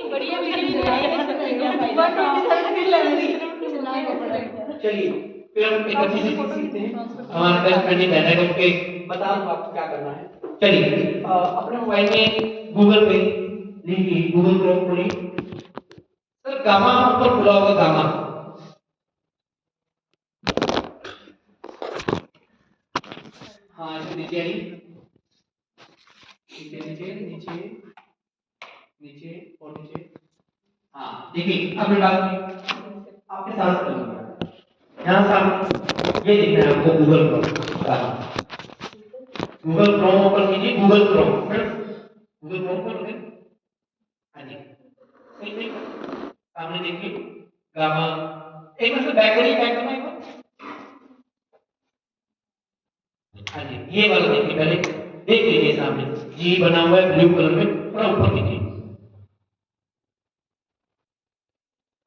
बढ़िया वीडियो चलिए फिर हम एक अच्छी सी चीज सीखते हैं। हमारा बेस्ट फ्रेंड ही बैठा है, उसके बता दो आपको क्या करना है। चलिए अपने मोबाइल में गूगल पे लीजिए, गूगल क्रोम खोलिए। सर गामा ऊपर खुला होगा, गामा। हाँ ऐसे नीचे आइए, नीचे नीचे नीचे नीचे और नीचे। हाँ देखिए अब ये बात आपके साथ चलूंगा। यहाँ सामने ये दिख रहा है आपको Google Chrome. Google Chrome open कीजिए, गूगल क्रोम, गूगल क्रोम खोल। हाँ जी ठीक सामने देखिए गामा। एक मिनट बैक करिए, बैक करना एक बार। हाँ जी ये वाला देखिए, पहले देख लीजिए सामने जी बना हुआ है ब्लू कलर में, थोड़ा ऊपर कीजिए।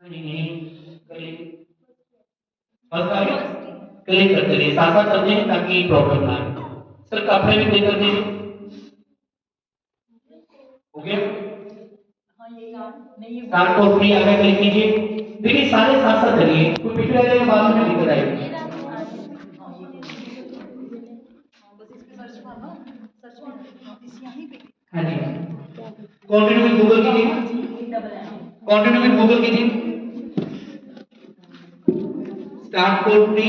हाँ जी नहीं करिए, बस आगे क्लिक करते रहिए, साथ साथ चलते हैं ताकि प्रॉब्लम ना आए। सर कपड़े भी क्लिक कर दीजिए, हो गया। स्टार्ट और फ्री आगे क्लिक कीजिए। देखिए सारे साथ साथ चलिए, कोई पीछे रह जाएगा बाद में दिक्कत आएगी। हाँ जी कंटिन्यू विद गूगल कीजिए, कंटिन्यू विद गूगल कीजिए। स्टार्ट कोड फ्री,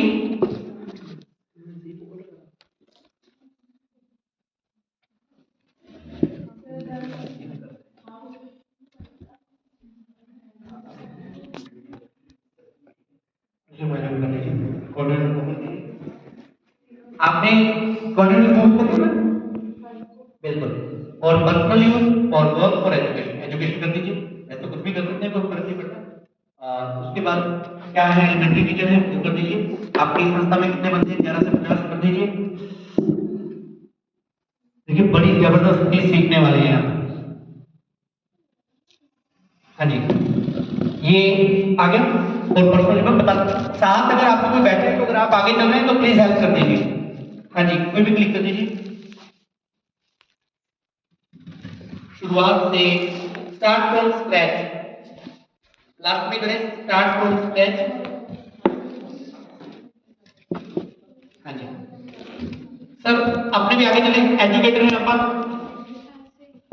आपने कंटिन्यू यूज कर दिया बिल्कुल। और पर्सनल यूज और वर्क और एजुकेशन, एजुकेशन कर दीजिए, ऐसे कुछ भी कर सकते हैं, कोई फर्क नहीं पड़ता। उसके बाद क्या है एलिमेंट्री टीचर है वो कर दीजिए। आपकी संस्था में कितने बच्चे हैं, 11 से 50 कर दीजिए। देखिए बड़ी जबरदस्त चीज सीखने वाले हैं आप। हाँ जी ये आगे और पर्सनल में बता साथ अगर आपको कोई बैठे हैं तो अगर आप आगे चल रहे हैं तो प्लीज हेल्प कर दीजिए। हाँ जी कोई भी क्लिक कर दीजिए। शुरुआत से स्टार्ट फ्रॉम स्क्रैच, लास्ट में करें स्टार्ट फ्रॉम स्क्रैच। हाँ जी सर अपने भी आगे चले, एजुकेटर हैं अपन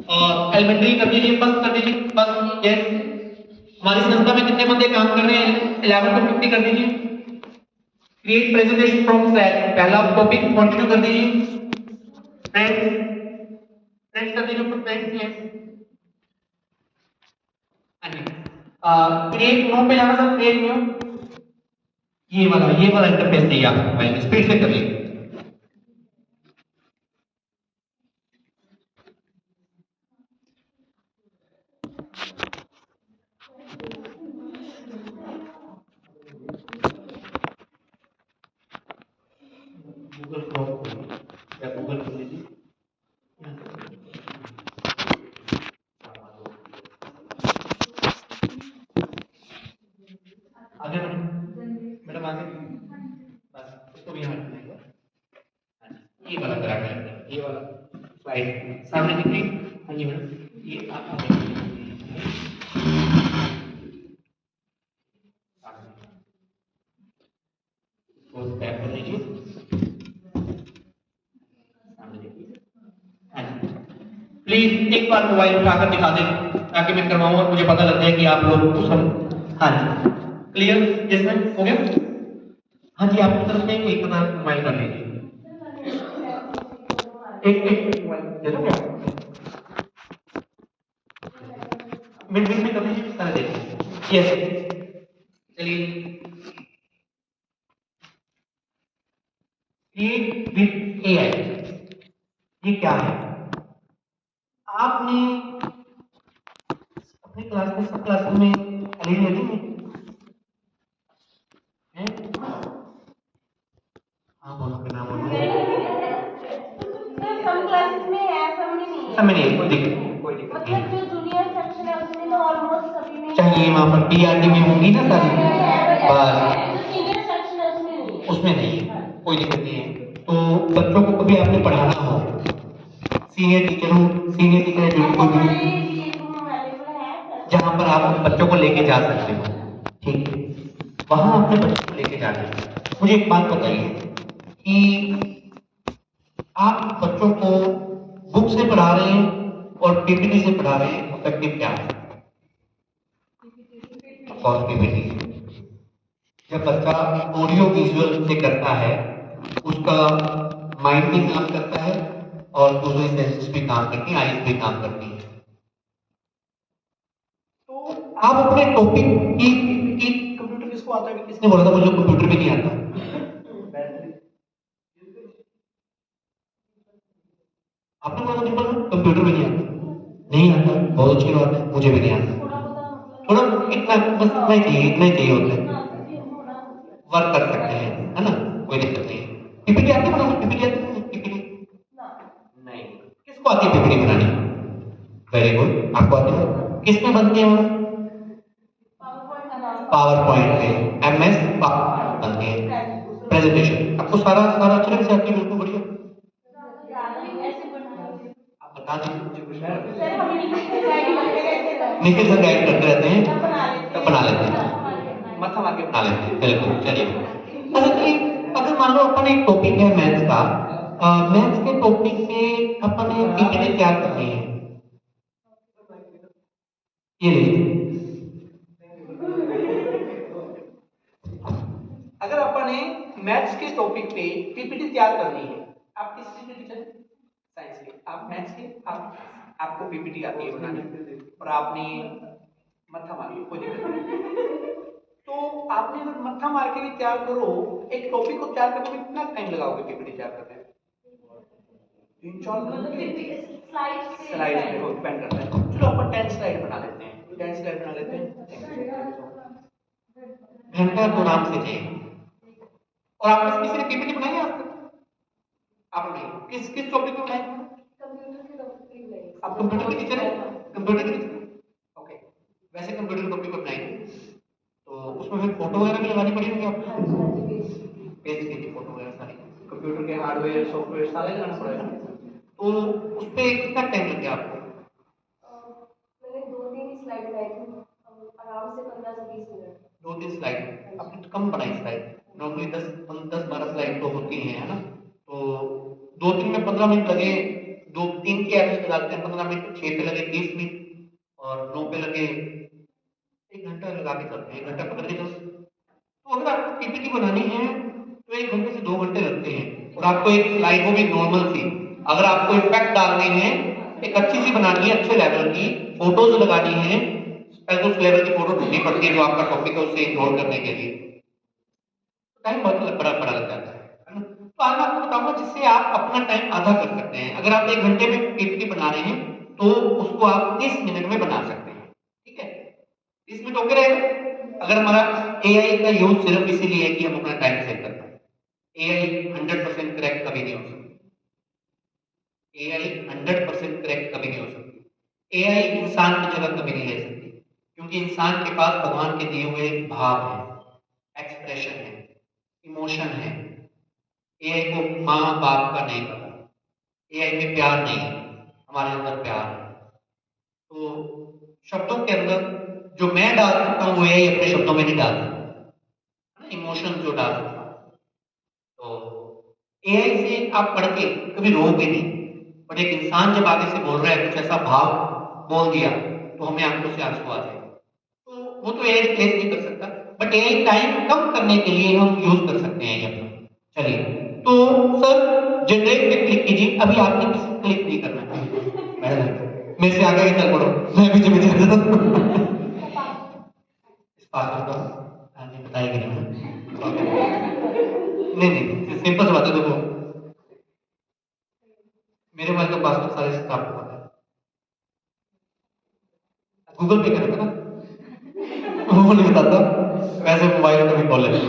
और एलिमेंट्री कर दीजिए, बस कर दीजिए, बस यस। हमारी संस्था में कितने बंदे काम कर रहे हैं, 11 to 50 कर दीजिए। क्रिएट प्रेजेंटेशन फ्रॉम स्क्रैच, पहला टॉपिक कंटिन्यू कर दीजिए। फ्रेंड्स फ्रेंड्स कर दीजिए ऊपर, फ्रेंड्स यस। हाँ जी क्रिएट न्यू पे जाना सर, क्रिएट न्यू, ये वाला इंटरफेस चाहिए आपको, मोबाइल स्पीड से करिए। गूगल क्रोम या गूगल खोल लीजिए। आगे मैडम, मैडम आगे, बस इसको भी यहाँ रखना है। ये वाला करा कर, ये वाला स्लाइड सामने दिख रही। हाँ जी मैडम ये आप तो टैप कर लीजिए, सामने देखिए। हाँ जी प्लीज एक बार मोबाइल उठाकर दिखा दें ताकि मैं करवाऊँ और मुझे पता लग जाए कि आप लोग कुछ हम। हाँ जी क्लियर, यस मैम हो गया। हाँ जी आपकी तरफ से एक बार मोबाइल कर लीजिए, एक एक मोबाइल दे दो क्या, मिनट मिनट में कर लीजिए सारे देखिए। यस चलिए क्रिएट विद एआई, ये क्या है। आपने अपने क्लास में सब क्लास में एलईडी लगी है? हाँ बोलो बिना बोलो। सम क्लासेस में है, सब में नहीं है। सब में नहीं है, कोई दिक्कत नहीं, कोई दिक्कत नहीं मतलब जो जूनियर सेक्शन है उसमें तो ऑलमोस्ट सभी में चाहिए, वहाँ पर पीआरटी में होंगी ना सारी, बस जो सीनियर सेक्शन है उसमें नहीं है। उसमें नहीं है, कोई दिक्कत नहीं है। तो बच्चों को कभी आपने पढ़ाना हो सीनियर टीचर हूँ, सीनियर टीचर है जो कोई हमारे भी लिए रूम अवेलेबल है जहाँ पर आप अपने बच्चों को लेके जा सकते हो, ठीक है, वहाँ अपने बच्चों को लेके जाना है। मुझे एक बात बताइए कि आप बच्चों को बुक से पढ़ा रहे हैं और पीपीटी से पढ़ा रहे हैं, इफेक्टिव क्या है? Of PPT. जब बच्चा ऑडियो विजुअल से करता है, उसका माइंड भी काम करता है और दूसरी सेंसेस भी काम करती हैं, आईज भी काम करती हैं। तो आप अपने टॉपिक की कंप्यूटर किसको आता है? किसने बोला था मुझे कंप्यूटर भी नहीं आता? आपने बोला था बिल्कुल कंप्यूटर भी नहीं आता? नहीं आता, बहुत अच्छी बात है, मुझे भी नहीं आता। थोड़ा इतना बस इतना ही चाहिए, इतना ही चाहिए होता है, वर्क कर सकते हैं, है ना, कोई दिक्कत नहीं। पीपीटी आती है बनाना? पीपीटी आती है? पीपीटी नहीं। किसको आती है पीपीटी बनानी? वेरी गुड, आपको आती है। किसमें बनती है? पावर पॉइंट पे, एमएस पावर बनती है, प्रेजेंटेशन। आपको सारा सारा अच्छे से आती है, बिल्कुल बढ़िया। आप बता दीजिए मुझे कुछ। निखिल सर गाइड करते रहते हैं, तब बना लेते हैं, मत्था मार के बना लेते हैं, बिल्कुल। चलिए, अच्छा कि अगर मान लो अपन एक टॉपिक है मैथ्स का, मैथ्स के टॉपिक पे अपन एक पीपीटी तैयार करनी है, ये लीजिए। अगर अपन ने मैथ्स के टॉपिक पे पीपीटी तैयार करनी है, आप किस चीज के टीचर? साइंस के। आप मैथ्स के, आपको पीपीटी आती है बनानी और आपने मत्था मार के, कोई दिक्कत नहीं। तो आपने अगर मत्था मार के भी तैयार करो, एक टॉपिक को तैयार करने में कितना टाइम लगाओगे पीपीटी तैयार करने में? 3-4 घंटे। स्लाइड पे वो डिपेंड करता है। चलो अपन 10 स्लाइड बना लेते हैं, 10 स्लाइड बना लेते हैं, घंटा तो आराम से चाहिए। और आपने किसी ने पीपीटी बनाई है आज तक? आप नहीं, किस किस टॉपिक पे बनाई? आप कंप्यूटर के टीचर हैं? कंप्यूटर के टीचर? ओके, वैसे कंप्यूटर के टॉपिक पे बनाई है तो उसमें फिर फोटो वगैरह भी लगानी पड़ी होगी आपको? पेस्ट की थी फोटो वगैरह सारी, कंप्यूटर के हार्डवेयर सॉफ्टवेयर सारे लगाना पड़ेगा ना। तो उस पे कितना टाइम लग गया आपको? मैंने 2-3 स्लाइड बनाई थी, आराम से 15 से 20 मिनट। 2-3 स्लाइड? आपने तो कम बनाई स्लाइड, नॉर्मली 10-12 स्लाइड तो होती हैं, है ना। तो 2-3 में 15 मिनट लगे, 2-3 की एवरेज लगाते हैं 15 मिनट, 6 पे लगे 30 मिनट और 9 पे लगे 1 घंटा लगा के चलते हैं, 1 घंटा पकड़ के चलते हैं। तो अगर आपको पीपीटी बनानी है तो 1 घंटे से 2 घंटे लगते हैं और आपको एक स्लाइड वो भी नॉर्मल सी, अगर आपको इफेक्ट डालने हैं, एक अच्छी सी बनानी है, अच्छे लेवल की फोटोज लगानी है, पहले तो उस लेवल की फोटो ढूंढनी पड़ती है जो आपका टॉपिक है उससे इंक्लूड करने के लिए, टाइम बहुत बड़ा लग जाता है ना। तो आज मैं आपको बताऊंगा जिससे आप अपना टाइम आधा कर सकते हैं। अगर आप 1 घंटे में पीपीटी बना रहे हैं तो उसको आप 30 मिनट में बना सकते हैं, ठीक है। 30 मिनट ओके रहेगा। अगर हमारा एआई का यूज सिर्फ इसीलिए है कि हम अपना टाइम सेव कर पाए। एआई 100% करेक्ट कभी नहीं हो सकती, एआई 100% करेक्ट कभी नहीं हो सकती। एआई इंसान की जगह कभी नहीं ले सकती क्योंकि इंसान के पास भगवान के दिए हुए भाव है, एक्सप्रेशन है, इमोशन है। एआई को माँ बाप का नहीं पता, एआई में प्यार नहीं है, हमारे अंदर प्यार है। तो शब्दों के अंदर जो मैं डाल सकता हूँ वो एआई अपने शब्दों में नहीं डाल सकता, इमोशन जो डाल सकता हूँ। तो एआई से आप पढ़ के कभी रोओगे नहीं, बट एक इंसान जब आगे से बोल रहा है, कुछ ऐसा भाव बोल दिया तो हमें आंखों से आंसू आ जाएंगे। तो वो तो एआई रिप्लेस नहीं कर सकता, बट एआई टाइम कम करने के लिए हम यूज कर सकते हैं ये अपना। चलिए, तो सर जनरेट पे क्लिक कीजिए, अभी आपने किसी क्लिक नहीं करना है मैडम, मेरे से आगे चल पड़ो, मैं पीछे पीछे आ जाता हूं। इस पासवर्ड का नहीं बताएगी नहीं नहीं, सिंपल सी बात है। देखो मेरे मोबाइल का पासवर्ड सारे स्टाफ को पता है, गूगल पे करेगा ना वो नहीं बताता, वैसे मोबाइल कभी खोल लेते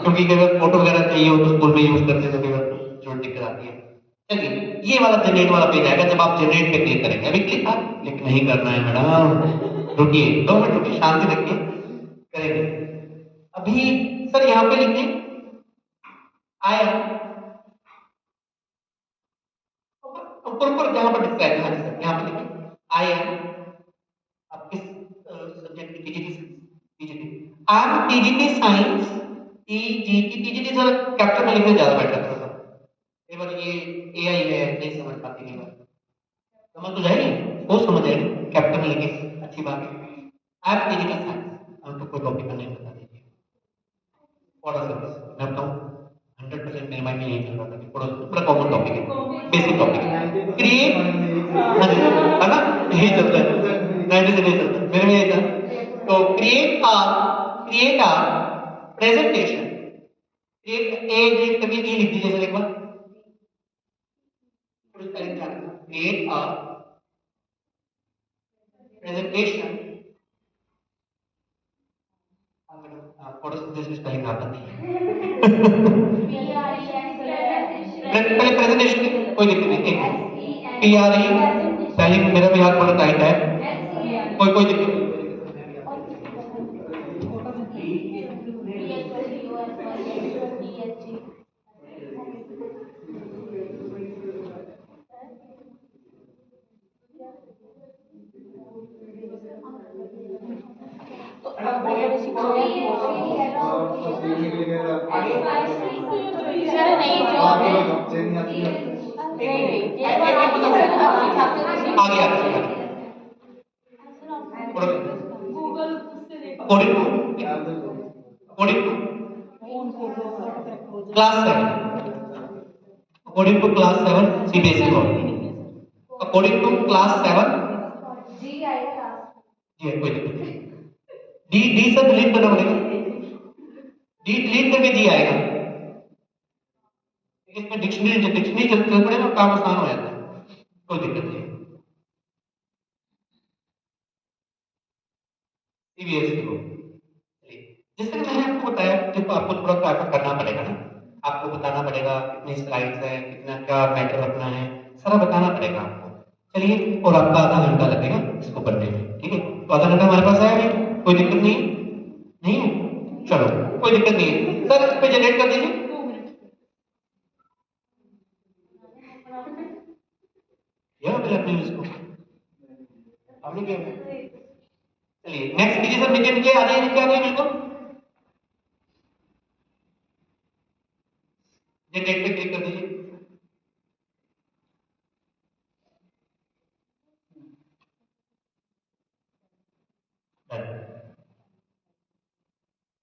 क्योंकि कई बार फोटो वगैरह चाहिए हो तो स्कूल में यूज करते हैं तो कई बार जो दिक्कत आती है। चलिए, ये वाला जनरेट वाला पेज आएगा जब आप जनरेट पे क्लिक करेंगे। अभी क्लिक नहीं करना है मैडम, रुकिए 2 मिनट रुकिए, शांति रखिए, करेंगे अभी। सर यहाँ पे लिखिए आया, ऊपर ऊपर जहां पर डिस्क्राइब है सर यहाँ पर देखिए आई एम, आप किस सब्जेक्ट की TGT I am TGT science TGT sir capital में लिखने ज्यादा बेटर है सर। कई बार ये एआई है नहीं समझ पाती नहीं बात, समझ तो जाएगी वो समझ आएगी कैपिटल में लिखे अच्छी बात है। आई एम टीजीटी साइंस, हम तो कोई टॉपिक का नहीं बता दीजिए और सर मैं बताऊं 100% मेरे माइंड में यही चल रहा था कि पूरा कॉमन टॉपिक है, बेसिक टॉपिक है, क्रिएट है ना, यही चलता है 90 से नहीं चलता मेरे में यही था। तो create a presentation, create a read करके ई लिख दीजिए सर एक बार, create a presentation, photosynthesis spelling आता नहीं पहले प्रेजेंटेशन कोई दिक्कत नहीं, एक पीआरई स्पेलिंग मेरा भी हाथ थोड़ा टाइट है, कोई दिक्कत नहीं। आगे according to class 7, according to class 7 CBSE board, according to class 7 जी आएगा, जी कोई दिक्कत नहीं, डी से डिलीट करना पड़ेगा, डी डिलीट करके जी आएगा, इसमें डिक्शनरी चल पड़ेगा, काम आसान हो जाता है, कोई दिक्कत नहीं। सीबीएसई को जिस तरह मैंने आपको बताया, देखो आपको थोड़ा सा एफर्ट करना पड़ेगा ना, आपको बताना पड़ेगा कितनी स्लाइड्स है, कितना क्या मैटर रखना है, सारा बताना पड़ेगा आपको। चलिए, और आपका आधा घंटा लगेगा इसको करने में, ठीक है, तो आधा घंटा हमारे पास है अभी, कोई दिक्कत नहीं नहीं है, चलो कोई दिक्कत नहीं है सर, इस पे जनरेट कर दीजिए। यह बिल अपने इसको आपने क्या, चलिए नेक्स्ट कीजिए सर, नीचे आ जाइए, नीचे आ जाइए बिल्कुल, जनरेट पे क्लिक कर दीजिए।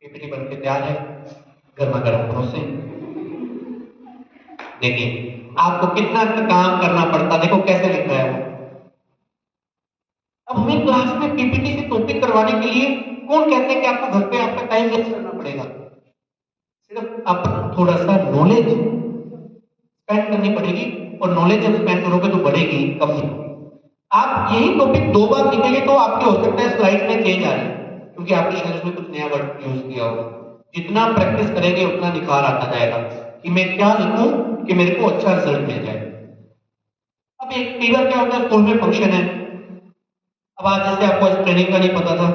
पीपीटी बन के तैयार है, गर्मा गर्म परोसे। देखिए आपको कितना काम करना पड़ता, देखो कैसे लिख रहा है वो। अब हमें क्लास में पीपीटी से टॉपिक करवाने के लिए कौन कहते हैं कि आपको घर पे आपका टाइम वेस्ट करना पड़ेगा, सिर्फ आप थोड़ा सा नॉलेज स्पेंड करनी पड़ेगी, और नॉलेज जब स्पेंड करोगे तो बढ़ेगी कम नहीं। आप यही टॉपिक 2 बार लिखेंगे तो आपके हो सकता है स्लाइड में चेंज आ जाए, क्योंकि आपने शायद उसमें कुछ नया वर्ड यूज किया होगा। जितना प्रैक्टिस करेंगे उतना निखार आता जाएगा कि मैं क्या लिखूं कि मेरे को अच्छा रिजल्ट मिल जाए। अब एक कई बार क्या होता है, स्कूल में फंक्शन है, अब आज जैसे आपको इस ट्रेनिंग का नहीं पता था,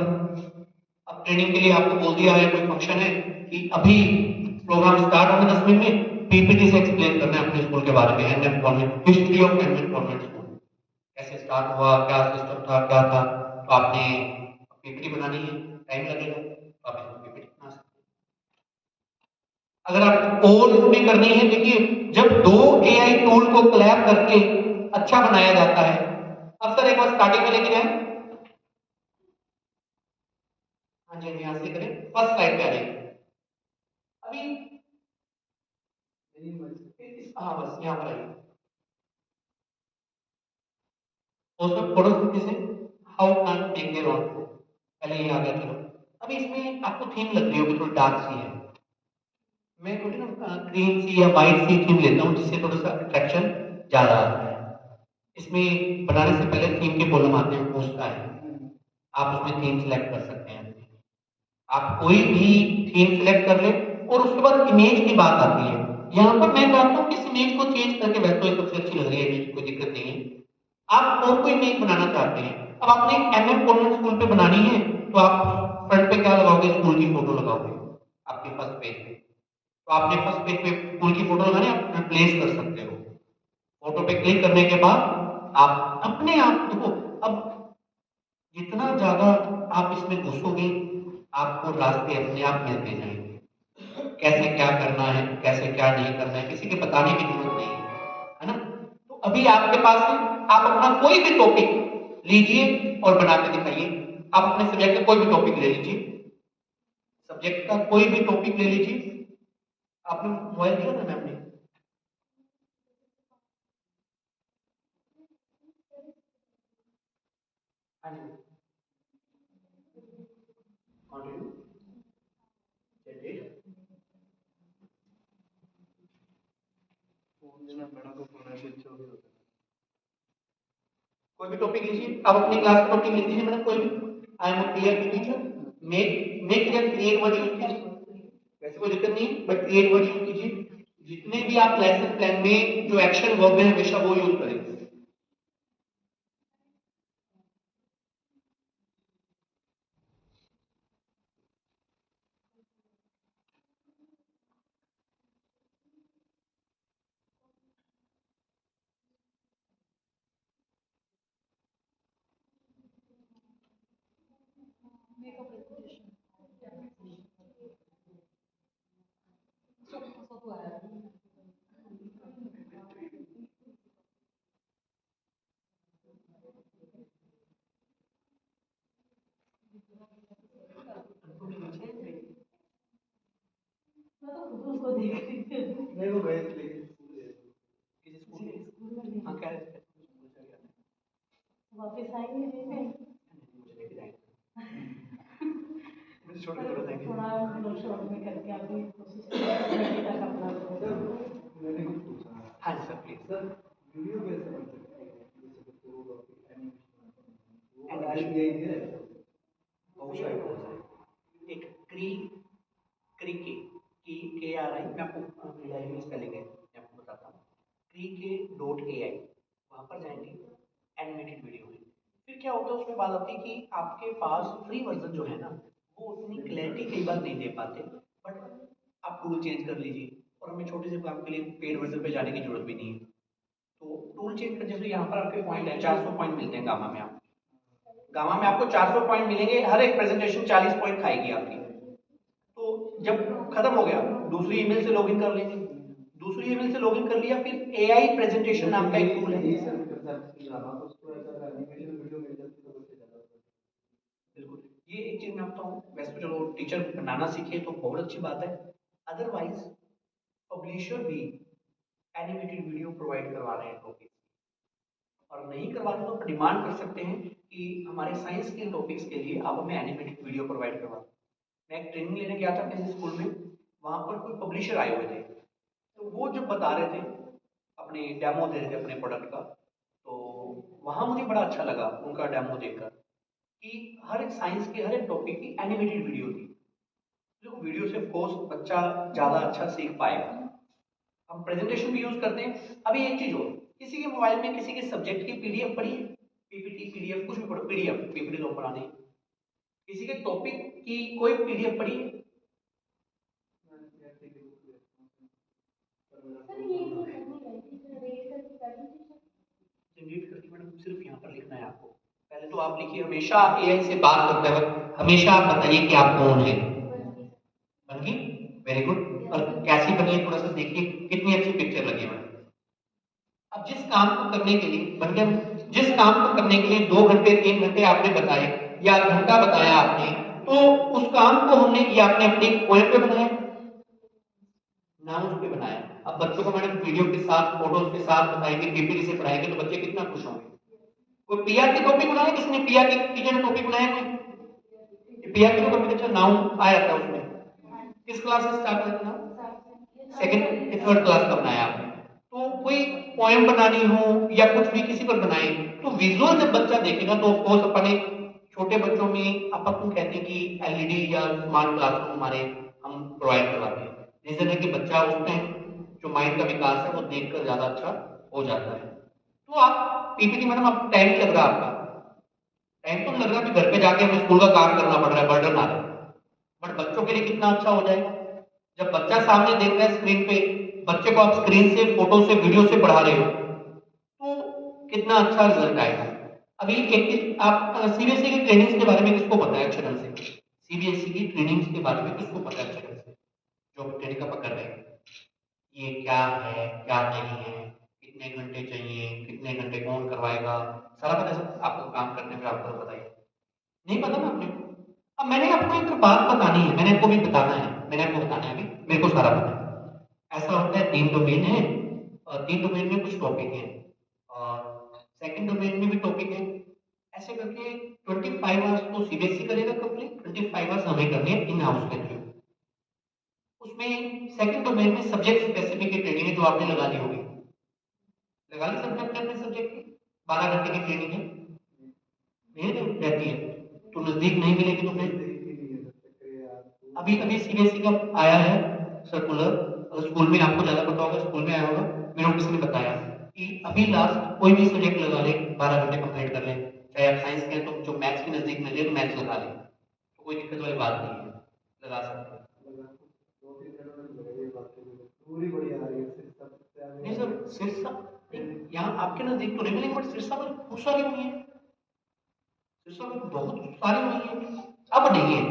अब ट्रेनिंग के लिए आपको बोल दिया है कोई फंक्शन है कि अभी प्रोग्राम स्टार्ट होगा 10 मिनट में, पीपीटी से एक्सप्लेन करना है अपने स्कूल के बारे में, NM convent, history of NM convent school, कैसे स्टार्ट हुआ, क्या सिस्टम था, क्या था, तो आपने पीपीटी बनानी है, टाइम लगेगा, तो आप इसमें पीपीटी बना सकते हैं। अगर आपको और इसमें करनी है, देखिए जब 2 एआई टूल को कोलैब करके अच्छा बनाया जाता है, अब सर एक बार स्टार्टिंग में लेके जाए, हाँ जी यहाँ से करें, फर्स्ट स्लाइड पे आ जाइए अभी, हाँ बस यहाँ पर आइए, photosynthesis how plant make their own food, पहले ये आ गया, चलो अभी इसमें आपको थीम लग रही होगी थोड़ी डार्क सी है, मैं थोड़ी ना ग्रीन सी या वाइट सी थीम लेता हूँ जिससे थोड़ा सा अट्रैक्शन ज्यादा आता है। इसमें बनाने से पहले थीम के कॉलम आते हैं, पूछता है, आप उसमें थीम सिलेक्ट कर सकते हैं, आप कोई भी थीम सिलेक्ट कर ले, और उसके बाद इमेज की बात आती है। यहाँ पर मैं चाहता हूँ कि इस इमेज को चेंज करके, वैसे तो सबसे अच्छी लग रही है इमेज, कोई दिक्कत नहीं है, आप और कोई इमेज बनाना चाहते हैं, अब आपने एमएम कॉन्वेंट स्कूल पे बनानी है, तो आप फ्रंट पे क्या लगाओगे, स्कूल की फोटो लगाओगे आपके फर्स्ट पेज पे, तो आपने फर्स्ट पेज पे स्कूल की फोटो लगानी, आप रिप्लेस कर सकते हो फोटो पे क्लिक करने के बाद आप अपने आप देखो, अब जितना ज्यादा आप इसमें घुसोगे आपको रास्ते अपने आप मिलते जाएंगे, कैसे क्या करना है, कैसे क्या नहीं करना है, किसी के बताने की जरूरत नहीं है ना। तो अभी आपके पास है, आप अपना कोई भी टॉपिक लीजिए और बना के दिखाइए। आप अपने सब्जेक्ट का कोई भी टॉपिक ले लीजिए, सब्जेक्ट का कोई भी टॉपिक ले लीजिए। आपने मोबाइल दिया ना मैम ने? हाँ जी, कंटिन्यू चलिए। कोई भी टॉपिक लीजिए, आप अपनी क्लास का टॉपिक लिख दीजिए मैडम, कोई भी। आई एम क्लियर की teacher, make clear word use कीजिए, वैसे कोई दिक्कत नहीं है, बट क्लियर वर्ड यूज कीजिए। जितने भी आप लेसन प्लान में जो एक्शन वर्ब है हमेशा वो यूज करें। देखो गए किसी स्कूल में, हाँ क्या है, वापस आएंगे नहीं, मुझे लेके जाएंगे, मुझे छोड़ के थोड़ा जाएंगे, थोड़ा मतलब शॉर्ट में करके आपकी कोशिश करेंगे तक अपना। मैंने कुछ पूछा, हाँ सर प्लीज सर, वीडियो कैसे बन सकते हैं, जैसे पूरा एनिमेशन है बहुत सारे टूल्स हैं। एक क्रिके के आ रहा है, मैं आपको में स्पेलिंग है मैं आपको बताता हूँ, क्रिके.ai, वहाँ पर जाएंगे, एनिमेटेड वीडियो है। फिर क्या होता है उसमें बात आती है कि आपके पास फ्री वर्जन जो है ना वो उतनी क्लैरिटी कई बार नहीं दे पाते, बट आप टूल चेंज कर लीजिए, और हमें छोटे से काम के लिए पेड वर्जन पे जाने की जरूरत भी नहीं है। तो टूल चेंज कर, जैसे यहाँ पर आपके पॉइंट है 400 पॉइंट मिलते हैं गामा में, आप गामा में आपको 400 पॉइंट मिलेंगे, हर एक प्रेजेंटेशन 40 पॉइंट खाएगी आपकी। तो जब खत्म हो गया दूसरी ईमेल से लॉगिन कर लेंगे, दूसरी ईमेल से लॉगिन कर लिया, फिर एआई प्रेजेंटेशन नाम का एक टूल है। बिल्कुल, ये एक चीज मैं बताऊं, वैसे तो चलो टीचर बनाना सीखे तो बहुत अच्छी बात है, अदरवाइज पब्लिशर भी एनिमेटेड वीडियो प्रोवाइड करवा रहे हैं टॉपिक, और नहीं करवाते तो डिमांड कर सकते हैं कि हमारे साइंस के टॉपिक्स के लिए आप हमें एनिमेटेड वीडियो प्रोवाइड करवा। मैं एक ट्रेनिंग लेने गया था किसी स्कूल में, वहां पर कोई पब्लिशर आए हुए थे, तो वो जो बता रहे थे अपने डेमो दे रहे थे अपने प्रोडक्ट का, तो वहां मुझे बड़ा अच्छा लगा उनका डेमो देखकर कि हर एक साइंस के हर एक टॉपिक की एनिमेटेड वीडियो थी। जो वीडियो से कोर्स बच्चा ज़्यादा अच्छा सीख पाएगा। हम प्रेजेंटेशन भी यूज करते हैं। अभी एक चीज हो, किसी के मोबाइल में किसी के सब्जेक्ट की पीडीएफ पढ़ी, पीपीटी पीडीएफ कुछ भी पढ़ो, पीडीएफ पीपीटी तो पढ़ा नहीं, किसी के टॉपिक की कोई पीडीएफ पढ़ी? जनरेट करके मैडम सिर्फ यहाँ पर लिखना है आपको। पहले तो आप लिखिए, हमेशा एआई से बात करते वक्त हमेशा आप बताइए कि आप कौन है। बन गई, वेरी गुड। और कैसी बनी है थोड़ा सा देखिए, कितनी अच्छी पिक्चर लगी है। अब जिस काम को करने के लिए बन गया, जिस काम को करने के लिए 2 घंटे 3 घंटे आपने बताए या घंटा बताया आपने, तो उस काम को हमने या आपने अपनी पोएम पे बनाया, नाउन पे बनाया। अब बच्चों को मैडम वीडियो के साथ फोटोज के साथ बताएंगे, पीपीटी से पढ़ाएंगे तो बच्चे कितना खुश होंगे। कोई पीआर की टॉपिक बनाया, किसने पीआर की टीचर ने टॉपिक बनाया? कोई पीआर की टॉपिक, अच्छा नाउन आया था उसमें, किस क्लास से स्टार्ट हुआ था? सेकंड या थर्ड क्लास का बनाया आपने। तो कोई पोएम बनानी हो या कुछ भी किसी पर बनाए, तो विजुअल जब बच्चा देखेगा तो ऑफकोर्स अपने छोटे बच्चों में अपन कहते हैं कि एलईडी या स्मार्ट क्लासरूम हमारे हम प्रोवाइड करवाते हैं। रीजन है कि बच्चा उसमें जो माइंड का विकास है वो देखकर ज्यादा अच्छा हो जाता है। तो आप पीपीटी मैडम आपको टाइम लग रहा है, आपका टाइम तो लग रहा है कि घर पे जाके हमें स्कूल का काम करना पड़ रहा है, बर्डन आ रहा है, बट बच्चों के लिए कितना अच्छा हो जाएगा जब बच्चा सामने देख रहा है स्क्रीन पे, बच्चे को आप स्क्रीन से फोटो से वीडियो से पढ़ा रहे हो, कितना अच्छा रिजल्ट आएगा। अभी एक आप सीबीएसई की ट्रेनिंग्स के बारे में किसको पता है अच्छे ढंग से? सीबीएसई की ट्रेनिंग्स के बारे में किसको पता है अच्छे ढंग से, जो ट्रेनिंग का पकड़ रहे हैं? ये क्या है, क्या नहीं है, कितने घंटे चाहिए, कितने घंटे कौन करवाएगा, सारा पता है सब आपको काम करने में, आपको बताइए। नहीं पता ना आपने? अब मैंने आपको एक बात बतानी है, मैंने आपको भी बताना है, मैंने आपको बताना है, अभी मेरे को सारा पता है। ऐसा होता है 3 डोमेन है और 3 डोमेन में कुछ टॉपिक है और सेकंड डोमेन में भी टॉपिक है। ऐसे करके 25 आवर्स तो सीबीएसई करेगा कंप्लीट, 25 आवर्स हमें करनी है इन हाउस के थ्रू। उसमें सेकंड डोमेन में सब्जेक्ट स्पेसिफिक की ट्रेनिंग है जो आपने लगा ली होगी, लगा ली सबने अपने अपने सब्जेक्ट की। 12 घंटे की ट्रेनिंग है, नहीं रहती है तो नजदीक नहीं मिलेगी तो फिर अभी अभी सीबीएसई का आया है सर्कुलर। अगर स्कूल में आपको ज्यादा पता होगा, स्कूल में आया होगा, मेरे को किसी ने बताया कि अभी लास्ट कोई भी सब्जेक्ट लगा ले, 12 घंटे कंप्लीट कर ले, चाहे आप साइंस के तो जो मैथ्स के नजदीक मिले तो मैथ्स लगा ले, तो कोई दिक्कत वाली बात नहीं है, लगा सकते हैं। नहीं सर, सिरसा यहाँ आपके नजदीक तो नहीं मिलेंगे, बट सिरसा में बहुत सारी हुई है, सिरसा में बहुत सारी हुई है, अब नहीं है।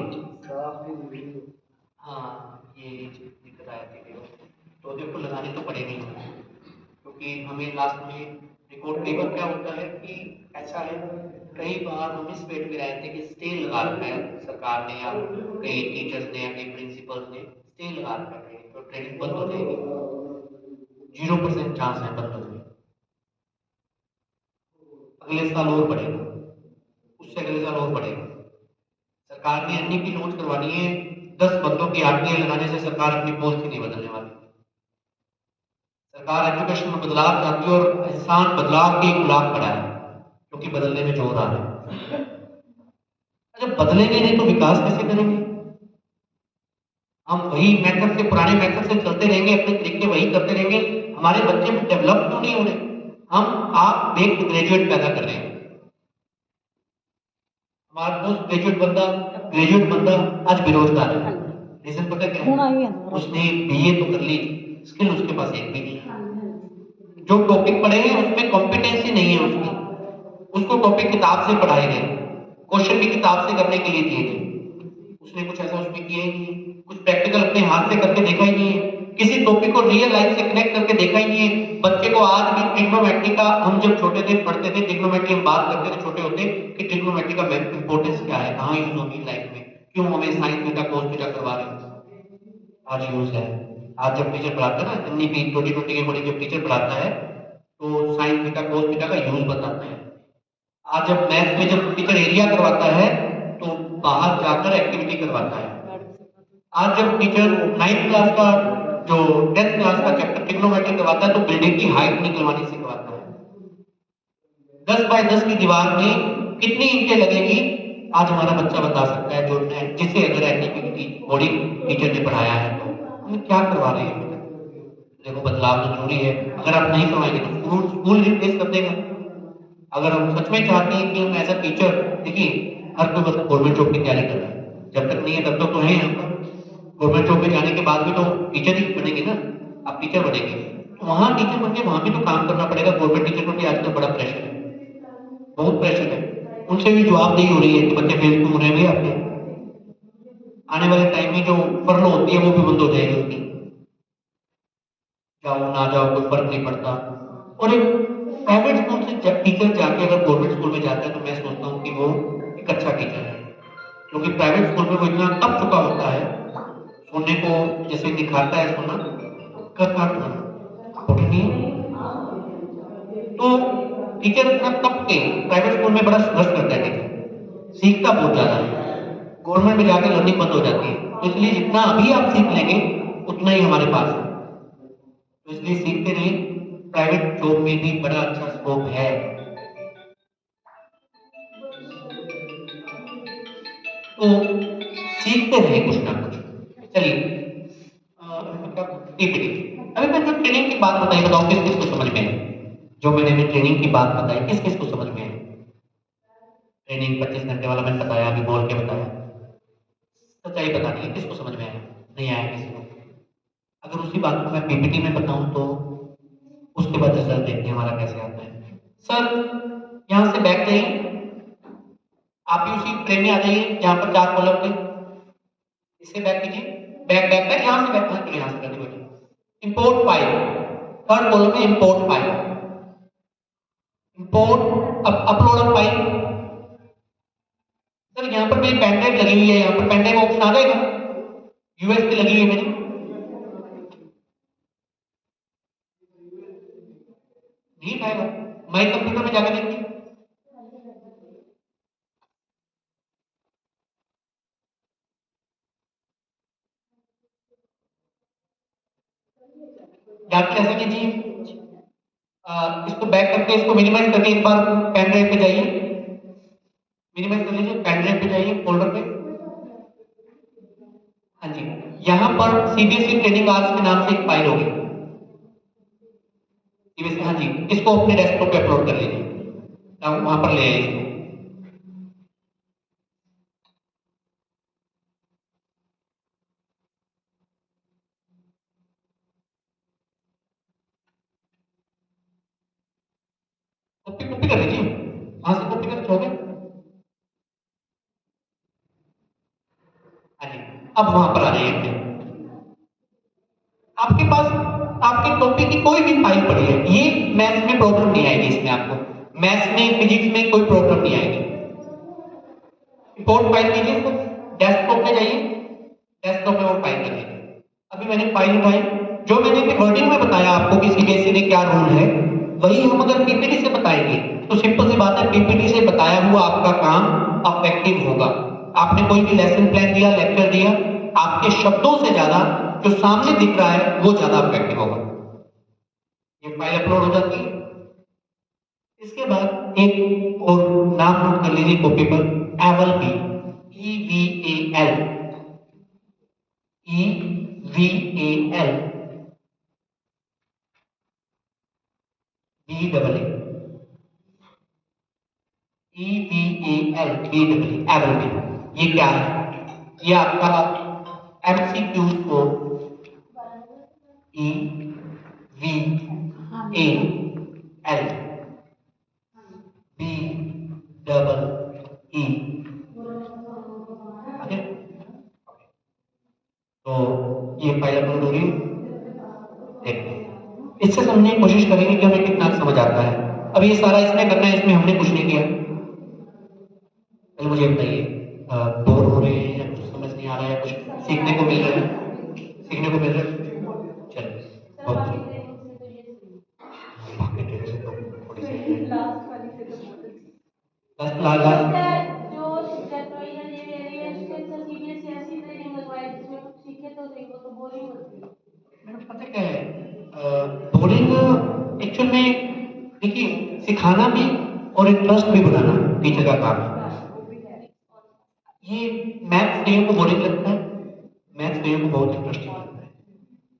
हाँ, ये दिक्कत आ जाती है, तो देखो लगानी तो पड़ेगी हमें, क्योंकि हमें लास्ट में रिकॉर्ड पेपर क्या होता है कि ऐसा है, कई बार हम इस पेट में रहते हैं कि स्टे लगा रखा है सरकार ने या कई टीचर्स ने या कई प्रिंसिपल्स ने स्टे लगा रखा है, तो ट्रेनिंग बंद हो जाएगी, 0% चांस है बंद होने का। अगले साल और बढ़ेगा, उससे अगले साल और बढ़ेगा। सरकार ने एनईपी लॉन्च करवानी है, 10 बंदों की आरटीआई लगाने से सरकार अपनी पॉलिसी नहीं बदलने वाली। सरकार एजुकेशन में बदलाव चाहती है और इंसान बदलाव के खिलाफ खड़ा है, क्योंकि बदलने में जोर आ रहा है। जब बदलेंगे नहीं तो विकास कैसे करेंगे? हम वही मेथड से, पुराने मेथड से चलते रहेंगे, अपने तरीके वही करते रहेंगे, हमारे बच्चे डेवलप क्यों नहीं हो रहे? हम आप एक ग्रेजुएट पैदा कर रहे हैं, हमारा पोस्ट ग्रेजुएट बंदा आज बेरोजगार है। रीजन पता क्या है? उसने बीए तो कर ली, स्किल उसके पास एक भी नहीं है, जो टॉपिक पढ़े हैं उसमें कॉम्पिटेंसी नहीं है उसकी, उसको टॉपिक किताब से पढ़ाए गए, क्वेश्चन भी किताब से करने के लिए दिए गए, उसने कुछ ऐसा उसमें किया ही नहीं, कुछ प्रैक्टिकल अपने हाथ से करके देखा ही नहीं है, किसी टॉपिक को रियल लाइफ से कनेक्ट करके देखा ही नहीं है। बच्चे को आज भी ट्रिग्नोमेट्री का, हम जब छोटे थे पढ़ते थे ट्रिग्नोमेट्री, हम बात करते थे छोटे होते कि ट्रिग्नोमेट्री का इंपॉर्टेंस क्या है, कहाँ यूज होगी लाइफ में, क्यों हमें साइन थीटा कोस थीटा करवा रहे हैं, आज यूज है। आज जब टीचर पढ़ाता है ना, एनईपी 2020 के अकॉर्डिंग जब टीचर पढ़ाता है तो साइन थीटा कोस थीटा का यूज बताते हैं। आज जब मैथ में जब टीचर एरिया करवाता है तो बाहर जाकर एक्टिविटी करवाता है। आज जब टीचर 9th क्लास का, जो 10th क्लास का चैप्टर ट्रिग्नोमेट्री करवाता है तो बिल्डिंग की हाइट निकलवानी सिखवाता है। 10 बाय 10 की दीवार में कितनी ईंटें लगेगी आज हमारा बच्चा बता सकता है, जो जिसे अगर एनईपी की बॉडी टीचर ने पढ़ाया है तो हम क्या करवा रहे हैं। देखो बदलाव तो जरूरी है, अगर आप नहीं करवाएंगे तो स्कूल स्कूल रिप्लेस कर देगा। अगर हम सच में चाहते हैं कि हम एज अ टीचर, देखिए हर कोई बच्चा गवर्नमेंट जॉब की तैयारी कर रहा है, जब तक नहीं है तब तक तो है यहाँ पर, गवर्नमेंट जॉब में जाने के बाद भी तो टीचर ही बनेंगे ना, आप टीचर बनेंगे तो वहाँ टीचर बन के वहाँ भी तो काम करना पड़ेगा। गवर्नमेंट टीचर पर भी आजकल बड़ा प्रेशर है, बहुत प्रेशर है, उनसे भी जवाबदेही हो रही है कि बच्चे फेल क्यों हो रहे हैं भैया आपके। आने वाले टाइम में जो फर्लो होती है वो भी बंद हो जाएगी उनकी, जाओ ना जाओ कोई फर्क नहीं पड़ता। और एक प्राइवेट स्कूल से टीचर जाके अगर गवर्नमेंट स्कूल में जाता है तो मैं सोचता हूँ कि वो एक अच्छा टीचर है, क्योंकि प्राइवेट स्कूल में वो इतना तप चुका होता है, सोने को जैसे निखारता है सोना, करना नहीं, तो टीचर इतना तप के प्राइवेट स्कूल में बड़ा संघर्ष करता है, टीचर सीखता बहुत ज्यादा है, गवर्नमेंट में जाके लर्निंग बंद हो जाती है, तो इसलिए जितना अभी आप सीख लेंगे उतना ही हमारे पास है, तो इसलिए सीखते रहे। प्राइवेट जॉब में भी बड़ा अच्छा स्कोप है। तो सीखते रहे कुछ ना कुछ। चलिए पीपीटी, अभी मैं जो ट्रेनिंग की बात बताई, बताओ किस किस को समझ में है? जो मैंने अभी ट्रेनिंग की बात बताई किस किस को समझ में है? ट्रेनिंग 25 घंटे वाला मैंने बताया, अभी बोल के बताया, सच्चाई बतानी है किसको समझ में आया, नहीं आया किसी को? अगर उसी बात को मैं पीपीटी में बताऊं तो उसके बाद रिजल्ट देखते हैं हमारा कैसे आता है। सर यहाँ से बैक जाइए, आप भी उसी फ्रेम में आ जाइए जहाँ पर 4 कॉलम थे, इससे बैक कीजिए, बैक बैक बैक, यहाँ से बैक, हाँ चलिए यहाँ से करते बैठिए। इंपोर्ट फाइल, थर्ड कॉलम में import file, import upload file. Sir यहाँ पर मेरी पेन ड्राइव लगी हुई है, यहाँ पर पेन ड्राइव ऑप्शन आ जाएगा, यूएसबी लगी हुई है मेरी, नहीं आएगा, माई कंप्यूटर में जाकर देखिए। जाके ऐसा कीजिए, इसको बैक करके इसको मिनिमाइज करके एक बार पेन ड्राइव पे जाइए, मिनिमाइज कर लीजिए, पेन ड्राइव पे जाइए फोल्डर पे, हाँ जी, यहाँ पर सीबीएसई ट्रेनिंग आवर्स के नाम से एक फाइल होगी, सीबीएसई, हाँ जी, इसको अपने डेस्कटॉप पे अपलोड कर लीजिए, वहां पर ले आइए। कॉपी कॉपी कर लीजिए, वहां से कॉपी कर छोड़े, हाँ जी, अब वहां पर आ जाइए, आपके पास आपके टॉपिक की कोई भी फाइल पड़ी है, ये मैथ्स में प्रॉब्लम नहीं आएगी, इसमें आपको मैथ्स में फिजिक्स में कोई प्रॉब्लम नहीं आएगी। इंपोर्ट फाइल कीजिए, डेस्कटॉप पे जाइए, डेस्कटॉप में वो फाइल कर लीजिए। अभी मैंने फाइल उठाई, जो मैंने अभी वर्डिंग में बताया आपको कि सीबीएसई ने क्या रूल है, वही हम अगर पीपीटी से बताएंगे तो सिंपल सी बात है, पीपीटी से बताया हुआ आपका काम अफेक्टिव होगा। आपने कोई भी लेसन प्लान दिया, लेक्चर दिया, आपके शब्दों से ज्यादा जो सामने दिख रहा है वो ज्यादा अफेक्टिव होगा। ये फाइल अपलोड हो जाती है। इसके बाद एक और नाम नोट कर लीजिए कॉपी पर, एवल बी, EVAL, EVAL, BEEL, EVAL, BEEL, एवल बी। ये क्या है? ये आपका MCQ को EVAL, BEE, ओके, तो ये फाइल अपलोड हो रही है, देखते हैं। इससे समझने की कोशिश करेंगे कि हमें कितना समझ आता है। अब ये सारा इसमें करना है, इसमें हमने कुछ नहीं किया। पहले मुझे बताइए, बोर हो रहे हैं या कुछ समझ नहीं आ रहा है, कुछ सीखने को मिल रहा है, सीखने को मिल रहा है, चलिए बहुत बढ़िया। भाग्य ट्रेनिंग से तो थोड़ी सी लास्ट वाली से तो बहुत अच्छी। लास्ट लास्ट जो जनवरी ये वेरिएशन से सीबीएसई ऐसी ट्रेनिंग लगवाई जिसमें कुछ सीखे तो नहीं, वो तो बोरिंग होती है। मैडम पता क्या है, बोर्डिंग एक्चुअल में देखिए, सिखाना भी और इंटरेस्ट भी बनाना टीचर का काम है। ये मैथ्स डीओ को बोरिंग लगता है, मैथ्स डीओ को बहुत इंटरेस्टिंग लगता है।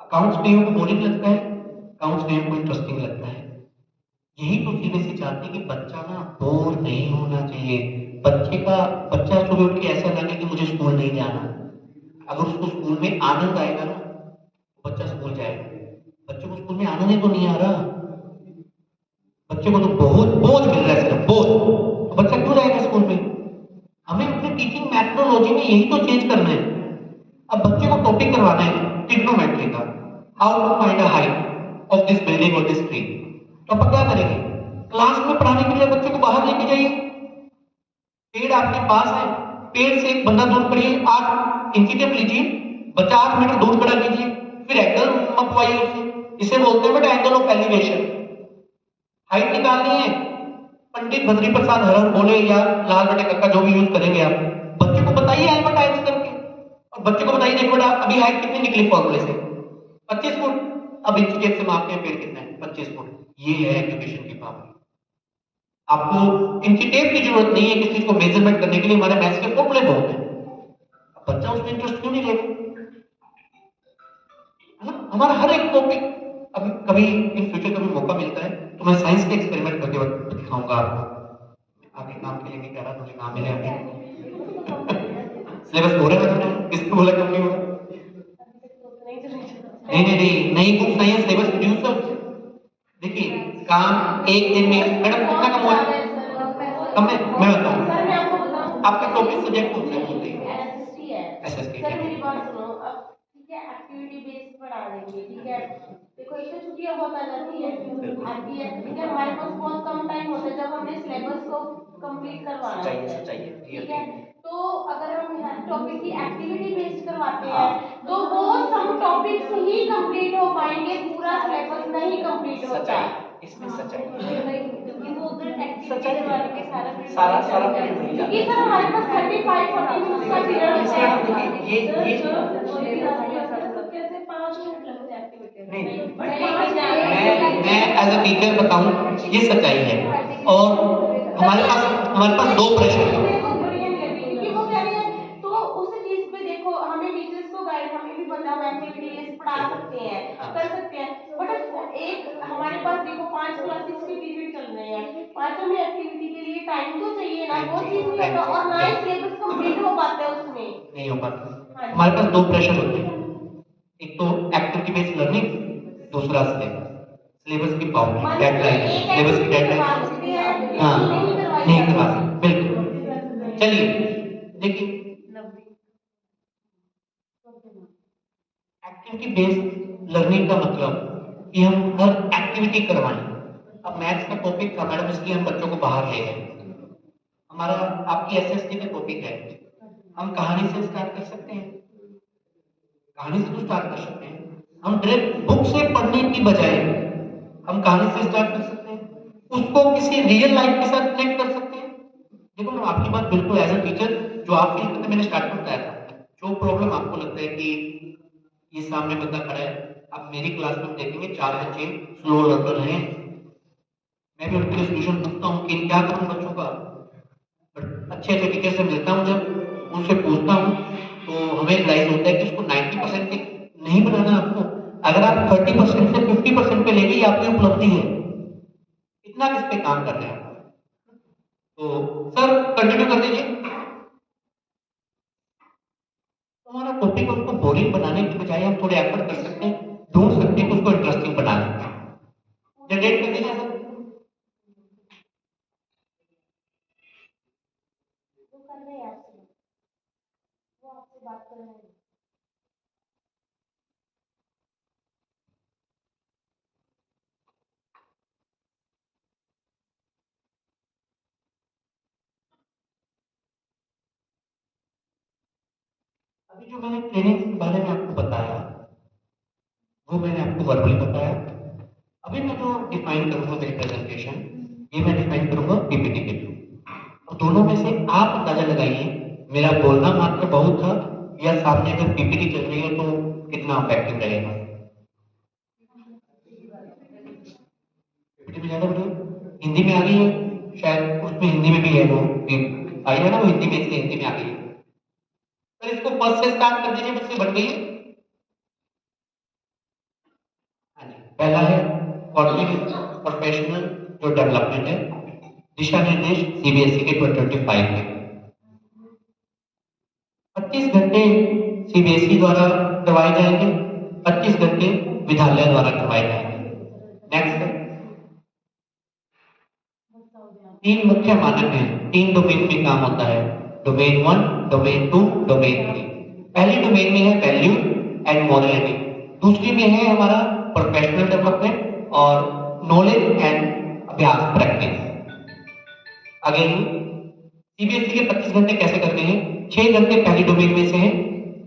अकाउंट्स डीओ को बोरिंग लगता है, अकाउंट्स डीओ को इंटरेस्टिंग लगता है। यही तो सीबीएसई चाहती है कि बच्चा ना बोर नहीं होना चाहिए। बच्चा सुबह उठ के ऐसा लगे कि मुझे स्कूल नहीं जाना। अगर उसको स्कूल में आनंद आएगा ना, तो बच्चा स्कूल जाएगा। बच्चे को स्कूल में आनंद ही तो नहीं आ रहा, बच्चे को तो बहुत बोझ मिल रहा है, सिर्फ बोझ, तो बच्चा क्यों जाएगा स्कूल में? हमें अपने टीचिंग मैथडोलॉजी में यही तो चेंज करना है। अब बच्चे को टॉपिक करवाना है ट्रिग्नोमेट्री का, how to find a height of this building और दिस ट्री, तो आप क्या करेंगे? क्लास में पढ़ाने के लिए बच्चे को बाहर लेके जाइए, पेड़ आपके पास है, पेड़ से एक बंदा दूर करिए, 8 इंची टेप लीजिए, बच्चा 8 मीटर दूर खड़ा कीजिए, फिर एंगल मपवाइए उससे। इसे बोलते हैं बेटा एंगल ऑफ एलिवेशन। हाइट निकालनी है, पंडित बद्री प्रसाद हरर बोले या लाल बटे कक्का जो भी यूज करेंगे आप, बच्चे को बताइए एल्बर्ट आइंस्टाइन करके, और बच्चे को बताइए देखो बेटा अभी हाइट कितनी निकली फॉर्मूले से, 25 फुट। अब इंची टेप से मापते हैं पेड़ कितना है, 25 फुट। ये है एजुकेशन की पावर। आपको इंची टेप की जरूरत नहीं है किसी चीज को मेजरमेंट करने के लिए, हमारे मैथ्स के फॉर्मूले बहुत हैं। अब बच्चा उसमें इंटरेस्ट क्यों नहीं लेगा? है ना, हमारा हर एक टॉपिक। अब कभी इन फ्यूचर कभी मौका मिलता है तो मैं साइंस के एक्सपेरिमेंट करके दिखाऊंगा आपको। आगे काम के लिए नहीं कह रहा, मुझे काम मिले अभी। सिलेबस हो रहा है, किसने बोला कम नहीं होगा? नहीं नहीं नहीं, नई बुक नहीं है, सिलेबस रिड्यूस है। देखिए काम एक दिन में मैडम कितना कम हुआ है? कम है, मैं बताऊं सर मैं आपको बताऊं आपके टॉपिक सब्जेक्ट कौन से होते हैं? एसएसटी है। एसएसटी सर मेरी बात सुनो, अब ठीक है एक्टिविटी बेस्ड पढ़ा देंगे, ठीक है। देखो एक तो छुट्टियां बहुत आ जाती है, आती है, ठीक है। हमारे पास बहुत कम टाइम होता है जब हमने सिलेबस को कंप्लीट करवाना होता है, ठीक है। तो अगर हम हर टॉपिक की एक्टिविटी बेस्ड करवाते हैं तो वो सम टॉपिक्स ही कंप्लीट हो पाएंगे, पूरा सिलेबस नहीं कंप्लीट होता। इसमें सच्चाई क्योंकि वो उधर एक्टिविटी सच्चाई करवाने में सारा सारा पीरियड वही जाता क्योंकि है। सर हमारे पास 35-40 मिनट का पीरियड होता है। देखिए ये कैसे 5 मिनट लगते हैं एक्टिविटी में? नहीं, मैं मैं एज अ टीचर बताऊं ये सच्चाई है। और हमारे पास दो प्रश्न हैं। क्योंकि वो कह रही है तो उस चीज पे देखो, हमें टीचर्स को गाइड, हमें भी पता, हम एक्टिविटी पढ़ा सकते हैं, कर सकते हैं, बट एक हमारे पास देखो 5 क्लासेस के पीरियड चल रहे हैं, पांचों में एक्टिविटी के लिए टाइम तो चाहिए ना, वो चीज नहीं होता और ना ही सिलेबस कंप्लीट हो पाता है उसमें, नहीं हो पाता। हमारे पास दो प्रश्न होते हैं, एक तो एक्टिविटी बेस्ड लर्निंग, दूसरा सिलेबस। सिलेबस की पावर डेडलाइन, सिलेबस की डेडलाइन हाँ नहीं करवा सकते बिल्कुल। चलिए देखिए एक्टिविटी बेस्ड लर्निंग का मतलब कि हम हर एक्टिविटी करवाएं। अब मैथ्स का टॉपिक था मैडम, इसलिए हम बच्चों को बाहर ले गए। हमारा आपकी एसएसटी का टॉपिक है, हम कहानी से स्टार्ट कर सकते हैं, कहानी से तो स्टार्ट कर सकते हैं। हम डायरेक्ट बुक से पढ़ने की बजाय हम कहानी से स्टार्ट कर सकते हैं, उसको किसी रियल लाइफ के साथ कनेक्ट कर सकते हैं। देखो मैं आपकी बात बिल्कुल एज अ टीचर जो आप फील करते, मैंने स्टार्ट में बताया था, जो प्रॉब्लम आपको लगता है कि ये सामने बंदा खड़ा है, अब मेरी क्लास में देखेंगे 4 बच्चे स्लो लर्नर हैं, मैं भी उनके लिए सोल्यूशन पूछता हूँ कि क्या करूँ बच्चों का। बट अच्छे अच्छे टीचर से मिलता हूँ, जब उनसे पूछता हूँ तो हमें रियलाइज होता है कि उसको 90% नहीं बनाना आपको, अगर आप 30% से 50% पे ले गई आपकी उपलब्धि है। इतना किस पे काम कर रहे हैं आप? तो सर कंटिन्यू कर दीजिए। हमारा टॉपिक उसको बोरिंग बनाने की बजाय हम थोड़े एफर्ट कर सकते हैं, ढूंढ सकते हैं कि उसको इंटरेस्टिंग बना लें। जनरेट कर दीजिए सर। वो कर रहे हैं आपसे, वो आपसे बात कर रहे हैं। अभी जो मैंने ट्रेनिंग के बारे में आपको बताया वो मैंने आपको वर्बली बताया। अभी मैं जो डिफाइन करूंगा मेरी प्रेजेंटेशन, ये मैं डिफाइन करूंगा पीपीटी के थ्रू। और दोनों में से आप अंदाजा लगाइए मेरा बोलना मात्र बहुत था या सामने अगर पीपीटी चल रही है तो कितना इफेक्टिव रहेगा। पीपीटी में ज्यादा बढ़िया हिंदी में आ गई है, शायद उसमें हिंदी में भी है, वो आई है ना, वो हिंदी में, इसलिए हिंदी में आ गई है। तो इसको फर्स्ट से स्टार्ट कर दीजिए, मुझसे बन गई है। हाँ जी, पहला है कॉन्टिन्यूस प्रोफेशनल जो डेवलपमेंट है, दिशा निर्देश सीबीएसई के 2025 के 25 घंटे सीबीएसई द्वारा करवाए जाएंगे, 25 घंटे विद्यालय द्वारा करवाए जाएंगे। नेक्स्ट है तीन मुख्य मानक हैं, तीन डोमेन में काम होता है, डोमेन 1, डोमेन 2, डोमेन 3। पहली डोमेन में है वैल्यू एंड मॉरलिटी, दूसरी में है हमारा प्रोफेशनल डेवलपमेंट और नॉलेज एंड अभ्यास प्रैक्टिस। अगेन सीबीएसई के 25 घंटे कैसे करने हैं, 6 घंटे पहली डोमेन में से हैं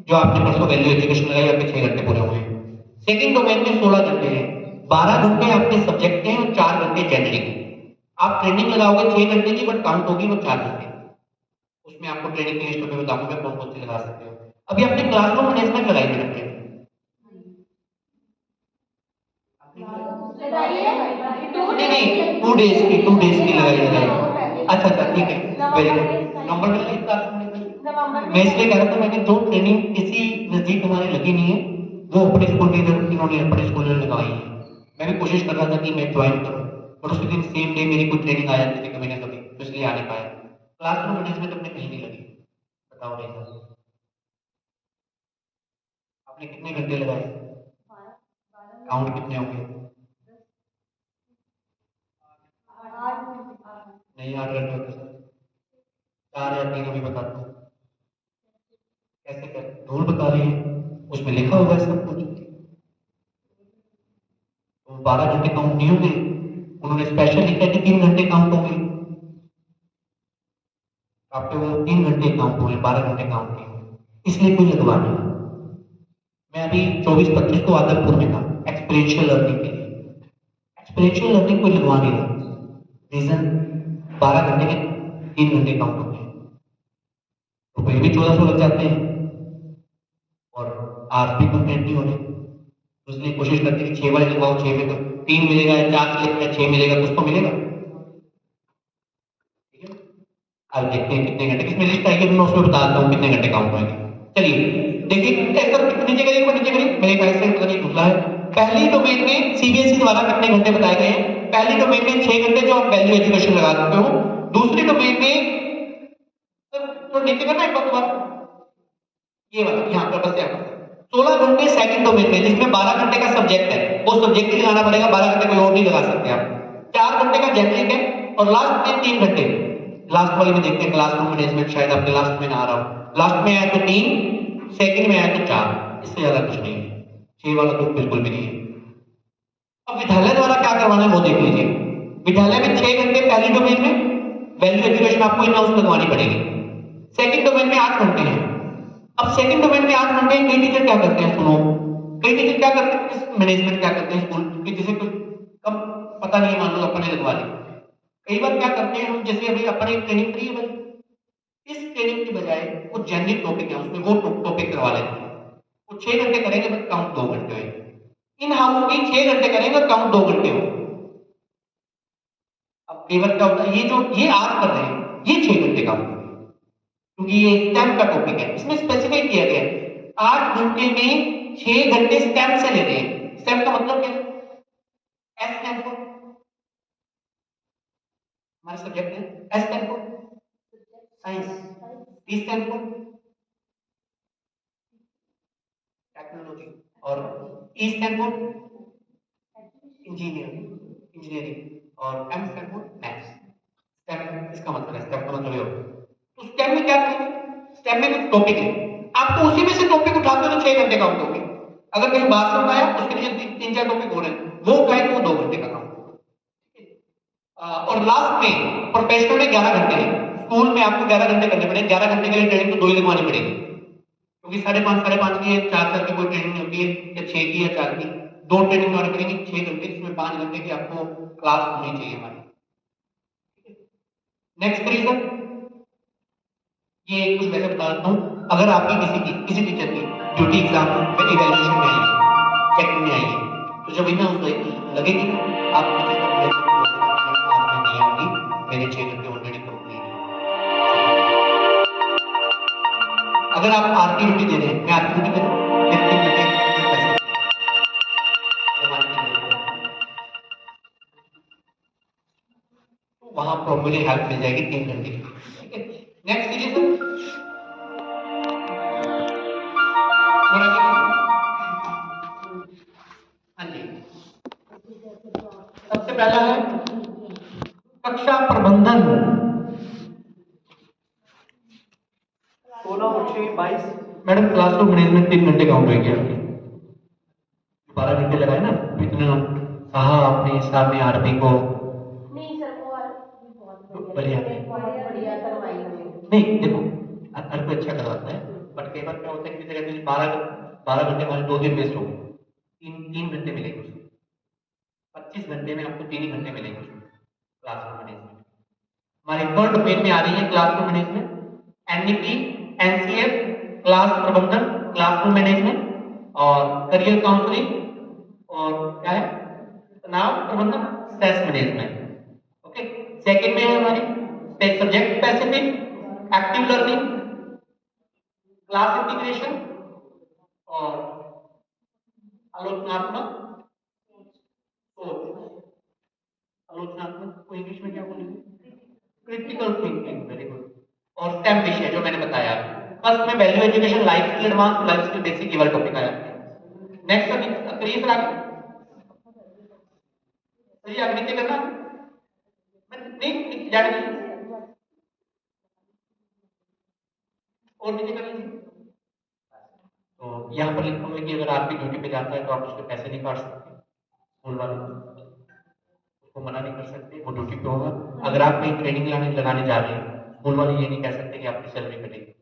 जो आपने परसों वैल्यू एजुकेशन लगाई, आपके 6 घंटे पूरे हुए हैं। सेकंड डोमेन में 16 घंटे हैं, 12 घंटे आपके सब्जेक्ट के हैं और 4 घंटे जनरल। आप ट्रेनिंग लगाओगे 6 घंटे की, बट काउंट होगी वो 4 घंटे। उसमें आपको ट्रेनिंग की लिस्ट में बताऊंगा मैं कौन कौन सी लगा सकते हो। अभी आपने क्लासरूम मैनेजमेंट लगाई मैडम ट्रेनिंग, नहीं नहीं 2 डेज की लगाई। अच्छा अच्छा ठीक है, वेरी गुड। नंबर मिल गई क्लासरूम मैनेजमेंट। मैं इसलिए कह रहा था, मैंने जो ट्रेनिंग किसी नजदीक हमारे लगी नहीं है वो अपने स्कूल में इन्होंने अपने स्कूल में लगवाई है। मैं भी कोशिश कर रहा था कि मैं ज्वाइन करूं, पर उसी दिन सेम डे मेरी कोई ट्रेनिंग आ जाती थी कभी ना कभी, तो इसलिए आ नहीं पाया। क्लासरूम मैनेजमेंट अपने कहीं नहीं लगी, बताओ नहीं सर आपने कितने घंटे लगाए, काउंट कितने होंगे? नहीं 8 घंटे होते सर, 4 या 3 अभी बताता हूँ। कैसे कर रूल बता रही है, उसमें लिखा हुआ है सब कुछ। तो 12 घंटे काउंट नहीं होंगे, उन्होंने स्पेशल लिखा है कि 3 घंटे काउंट होंगे। आपके वो 3 घंटे काउंट हुए, 12 घंटे काउंट नहीं हुए, इसलिए कोई लगवा नहीं। मैं अभी 24-25 को आदमपुर में था एक्सपीरियंशियल लर्निंग के लिए, एक्सपीरियंशियल लर्निंग कोई लगवा नहीं रहा। रीजन 12 घंटे के 3 घंटे काउंट होते हैं, तो फिर भी 1400 लग जाते हैं और आज भी कंप्लीट नहीं हो रहे, तो इसलिए कोशिश करते हैं कि 6 वाले लगवाओ, 6 में तो 3 मिलेगा या 4 मिलेगा या 6 मिलेगा, कुछ तो मिलेगा। ठीक है, अब देखते हैं कितने घंटे, इसमें लिस्ट आएगी, मैं उसमें बताता हूँ कितने घंटे काउंट होंगे। चलिए देखिए, ऐसा नीचे करिए, नीचे करिए, मेरे ख्याल से पता नहीं ढूंढा है। पहली डोमेन में सीबीएसई द्वारा कितने घंटे बताए गए हैं? पहली डोमेन में 6 घंटे जो आप वैल्यू एजुकेशन लगा सकते हो। दूसरी डोमेन में तो नीचे करना एक बार दोबारा, ये वाला यहाँ पर बस यहाँ पर 16 घंटे सेकंड डोमेन में, जिसमें 12 घंटे का सब्जेक्ट है, वो सब्जेक्ट ही लगाना पड़ेगा, 12 घंटे कोई और नहीं लगा सकते आप। 4 घंटे का जेनरिक है और लास्ट में 3 घंटे, लास्ट वाली में देखते हैं क्लासरूम मैनेजमेंट, शायद आपके लास्ट में ना आ रहा हो, लास्ट में आया तो 3, सेकंड में आया तो 4, इससे ज्यादा कुछ नहीं है, 6 वाला तो बिल्कुल भी नहीं है। अब विद्यालय द्वारा क्या करवाना है वो देख लीजिए। विद्यालय में 6 घंटे पहली डोमेन में वैल्यू एजुकेशन आपको इन हाउस लगवानी पड़ेगी। सेकंड डोमेन में 8 घंटे हैं। अब सेकंड डोमेन में 8 घंटे, कई टीचर क्या करते हैं, सुनो, कई टीचर क्या करते हैं, मैनेजमेंट क्या करते हैं स्कूल के, जैसे कुछ कब पता नहीं, मान लो अपने लगवा ली, कई बार क्या करते हैं हम, जैसे अभी अपने एक ट्रेनिंग फ्री है भाई, इस ट्रेनिंग की बजाय वो जेनरिक टॉपिक है उसमें वो टॉपिक करवा लेते हैं, वो 6 घंटे करेंगे बट काउंट 2 घंटे होंगे। इन हाउस भी 6 घंटे करेंगे और काउंट 2 घंटे हो। अब कई बार क्या होता है, ये जो ये आज कर रहे हैं ये 6 घंटे का होगा, क्योंकि ये स्टेम का टॉपिक है, इसमें स्पेसिफाई किया गया है 8 घंटे में 6 घंटे स्टेम से लेने हैं। स्टेम का मतलब क्या है? एस स्टैंड फॉर, हमारे सब्जेक्ट है, S stand for science, T stand for technology और ई स्टैंड फॉर इंजीनियरिंग और M stand for maths. STEM इसका मतलब है, स्टेम का मतलब ये होता है। तो स्टेम में क्या करेंगे, स्टेम में कुछ टॉपिक है, आपको उसी में से टॉपिक उठाते हो तो 6 घंटे काउंट होंगे। अगर कहीं बात से उठाया उसके नीचे 3-4 टॉपिक हो रहे हैं, वो उठाए तो वो 2 घंटे का काउंट होगा। और लास्ट में प्रोफेशनल में 11 घंटे हैं। स्कूल में आपको 11 घंटे करने पड़ेंगे, 11 घंटे के लिए ट्रेनिंग तो 2 ही लगवानी पड़ेगी, क्योंकि 5.5 की 4 साल की कोई ट्रेनिंग नहीं होती है, या 6 की या 4 की, 2 ट्रेनिंग लगवानी पड़ेगी 6 घंटे, जिसमें 5 घंटे की आपको क्लास होनी चाहिए हमारी। नेक्स्ट रीजन, ये कुछ वैसे बता देता हूँ, अगर आपकी किसी टीचर की ड्यूटी एग्जाम में इवैल्यूएशन में आई है, चेकिंग में आई है, तो जब इन्हें उस लगेगी ना, आप टीचर को बोलेंगे मैडम आज मैं नहीं आऊंगी, मेरे 6 घंटे ऑलरेडी कंप्लीट है। अगर आप आरटी ड्यूटी दे रहे हैं, मैं आरटी ड्यूटी दे रहा हूँ, मेरे 3 घंटे पैसे तो वहां प्रॉपर्ली हेल्प मिल जाएगी 3 घंटे की। ठीक है, नेक्स्ट कीजिए सर। हाँ जी, सबसे पहला है कक्षा प्रबंधन, 16 और 6 22। मैडम क्लासरूम मैनेजमेंट 3 घंटे काउंट होगी आपकी, 12 घंटे लगाए ना, इतना कहा आपने सामने आरपी को। नहीं सर, वो बहुत बढ़िया बढ़िया करवाई हमें। नहीं देखो, आरपी अच्छा करवाता है, बट कई बार क्या होता है कि जगह पे 12 घंटे हमारे 2 दिन वेस्ट हो गए, 3 घंटे मिलेंगे उसमें, 25 घंटे में आपको 3 ही घंटे मिलेंगे उसमें क्लासरूम मैनेजमेंट। हमारे थर्ड डोमेन में आ रही है classroom management, NEP, NCF, class प्रबंधन, क्लासरूम मैनेजमेंट और करियर काउंसलिंग, और क्या है, तनाव प्रबंधन, स्ट्रेस मैनेजमेंट। ओके, सेकंड में है हमारी subject specific, active learning, class integration और आलोचनात्मक सोच। आलोचनात्मक को इंग्लिश में क्या बोलेंगे, क्रिटिकल थिंकिंग, वेरी गुड। और स्टेम विषय जो मैंने बताया, फर्स्ट में value education, life skill advance, life skill basic, केवल टॉपिक आया। नेक्स्ट अभी करिए सर आगे, सर ये आगे नीचे करना, नहीं जाने दीजिए, और नीचे कर लीजिए। तो यहाँ पर लिखा हुआ है कि अगर आपकी ड्यूटी पे जाता है तो आप उसके पैसे नहीं काट सकते, स्कूल वाले उसको मना नहीं कर सकते, वो ड्यूटी पे होगा। अगर आप कहीं ट्रेनिंग लगाने जा रहे हैं, स्कूल वाले ये नहीं कह सकते कि आपकी सैलरी कटेगी।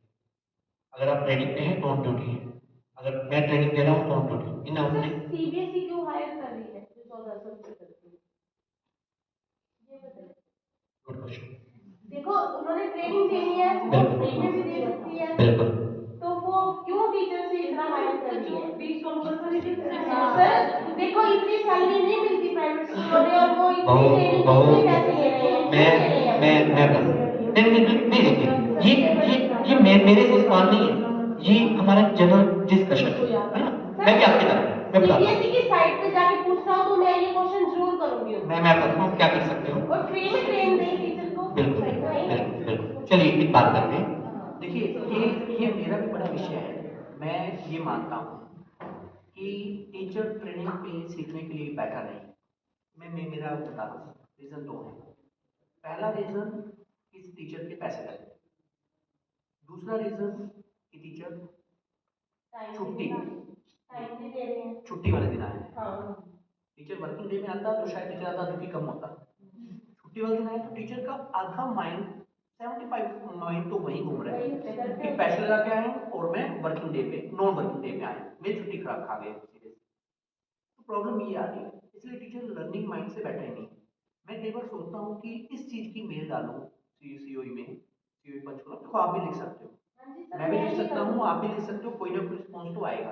अगर आप ट्रेनिंग पे हैं तो ऑन ड्यूटी है, अगर मैं ट्रेनिंग दे रहा हूँ तो ऑन ड्यूटी। इन हमने सीबीएसई क्यों हायर कर रही है 1400 करके, ये बताइए। Good question. देखो उन्होंने ट्रेनिंग देनी है, वो फ्री में भी दे सकती है, बिल्कुल। तो वो क्यों टीचर से इतना हायर कर रही है? फीस कंपल्सरी सर, देखो इतनी सैलरी नहीं मिलती प्राइवेट स्कूलों में, और वो इतनी ट्रेनिंग इतने पैसे ले रहे हैं, नहीं देखिए, ये मेरे से सवाल नहीं है, ये हमारा जनरल डिस्कशन है ना। मैं क्या आपकी तरह मैं बता सीबीएसई की साइट पे जाके पूछना हो तो मैं ये क्वेश्चन जरूर करूंगी। मैं बताता हूँ क्या कर सकते हो, और फ्री में ट्रेन दें टीचर को। बिल्कुल बिल्कुल बिल्कुल। चलिए एक बात करते हैं। देखिए ये मेरा भी बड़ा विषय है। मैं ये मानता हूँ कि टीचर ट्रेनिंग पे सीखने के लिए बैठा नहीं। मैं मेरा बता रहा हूँ, रीजन दो है। पहला रीजन इस टीचर के पैसे लगते हैं, दूसरा रीजन कि टीचर छुट्टी छुट्टी वाले दिन आए। टीचर वर्किंग डे में आता तो शायद टीचर आधा ड्यूटी कम होता, छुट्टी वाले दिन आए तो टीचर का आधा माइंड 75 माइंड तो वहीं घूम रहा है कि पैसे लगा के आए और मैं वर्किंग डे पे नॉन वर्किंग डे पे आए, मेरी छुट्टी खराब खा गए। तो प्रॉब्लम ये आ रही है, इसलिए टीचर लर्निंग माइंड से बैठे नहीं। मैं कई बार सोचता हूँ कि इस चीज की मेल डालूं सीओई में, सीओई पंचकुला, देखो आप भी लिख सकते हो, मैं भी लिख सकता हूँ, आप भी लिख सकते हो, कोई ना कोई रिस्पॉन्स तो आएगा।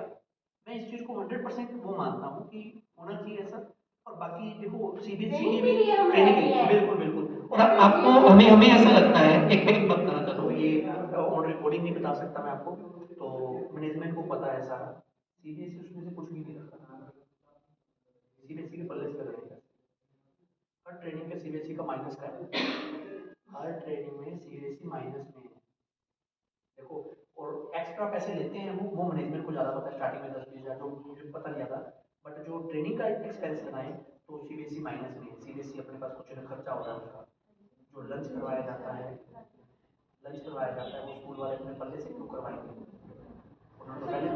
मैं इस चीज को 100% वो मानता हूँ कि होना चाहिए ऐसा। और बाकी देखो सीबीएसई की भी ट्रेनिंग है, बिल्कुल बिल्कुल। और आपको हमें ऐसा लगता है, एक मिनट बात करना चाहता हूँ, ये ऑन रिकॉर्डिंग नहीं बता सकता मैं आपको, तो मैनेजमेंट को पता है सारा, सीबीएसई उसमें से कुछ भी नहीं रखता, सीबीएसई के पल्ले से लगाएगा। हर ट्रेनिंग का सीबीएसई का माइनस का है, हर ट्रेनिंग में सीबीएसई माइनस में है। देखो और एक्स्ट्रा पैसे लेते हैं वो मैनेजमेंट को ज़्यादा पता है, स्टार्टिंग में 10-20 हज़ार जो मुझे पता नहीं आता, बट जो ट्रेनिंग का एक्सपेंस बनाए तो सीबीएसई माइनस में है। सीबीएसई अपने पास कुछ ना खर्चा होता है उसका, जो लंच करवाया जाता है वो स्कूल वाले अपने पल्ले से क्यों करवाएंगे, उन्होंने तो पहले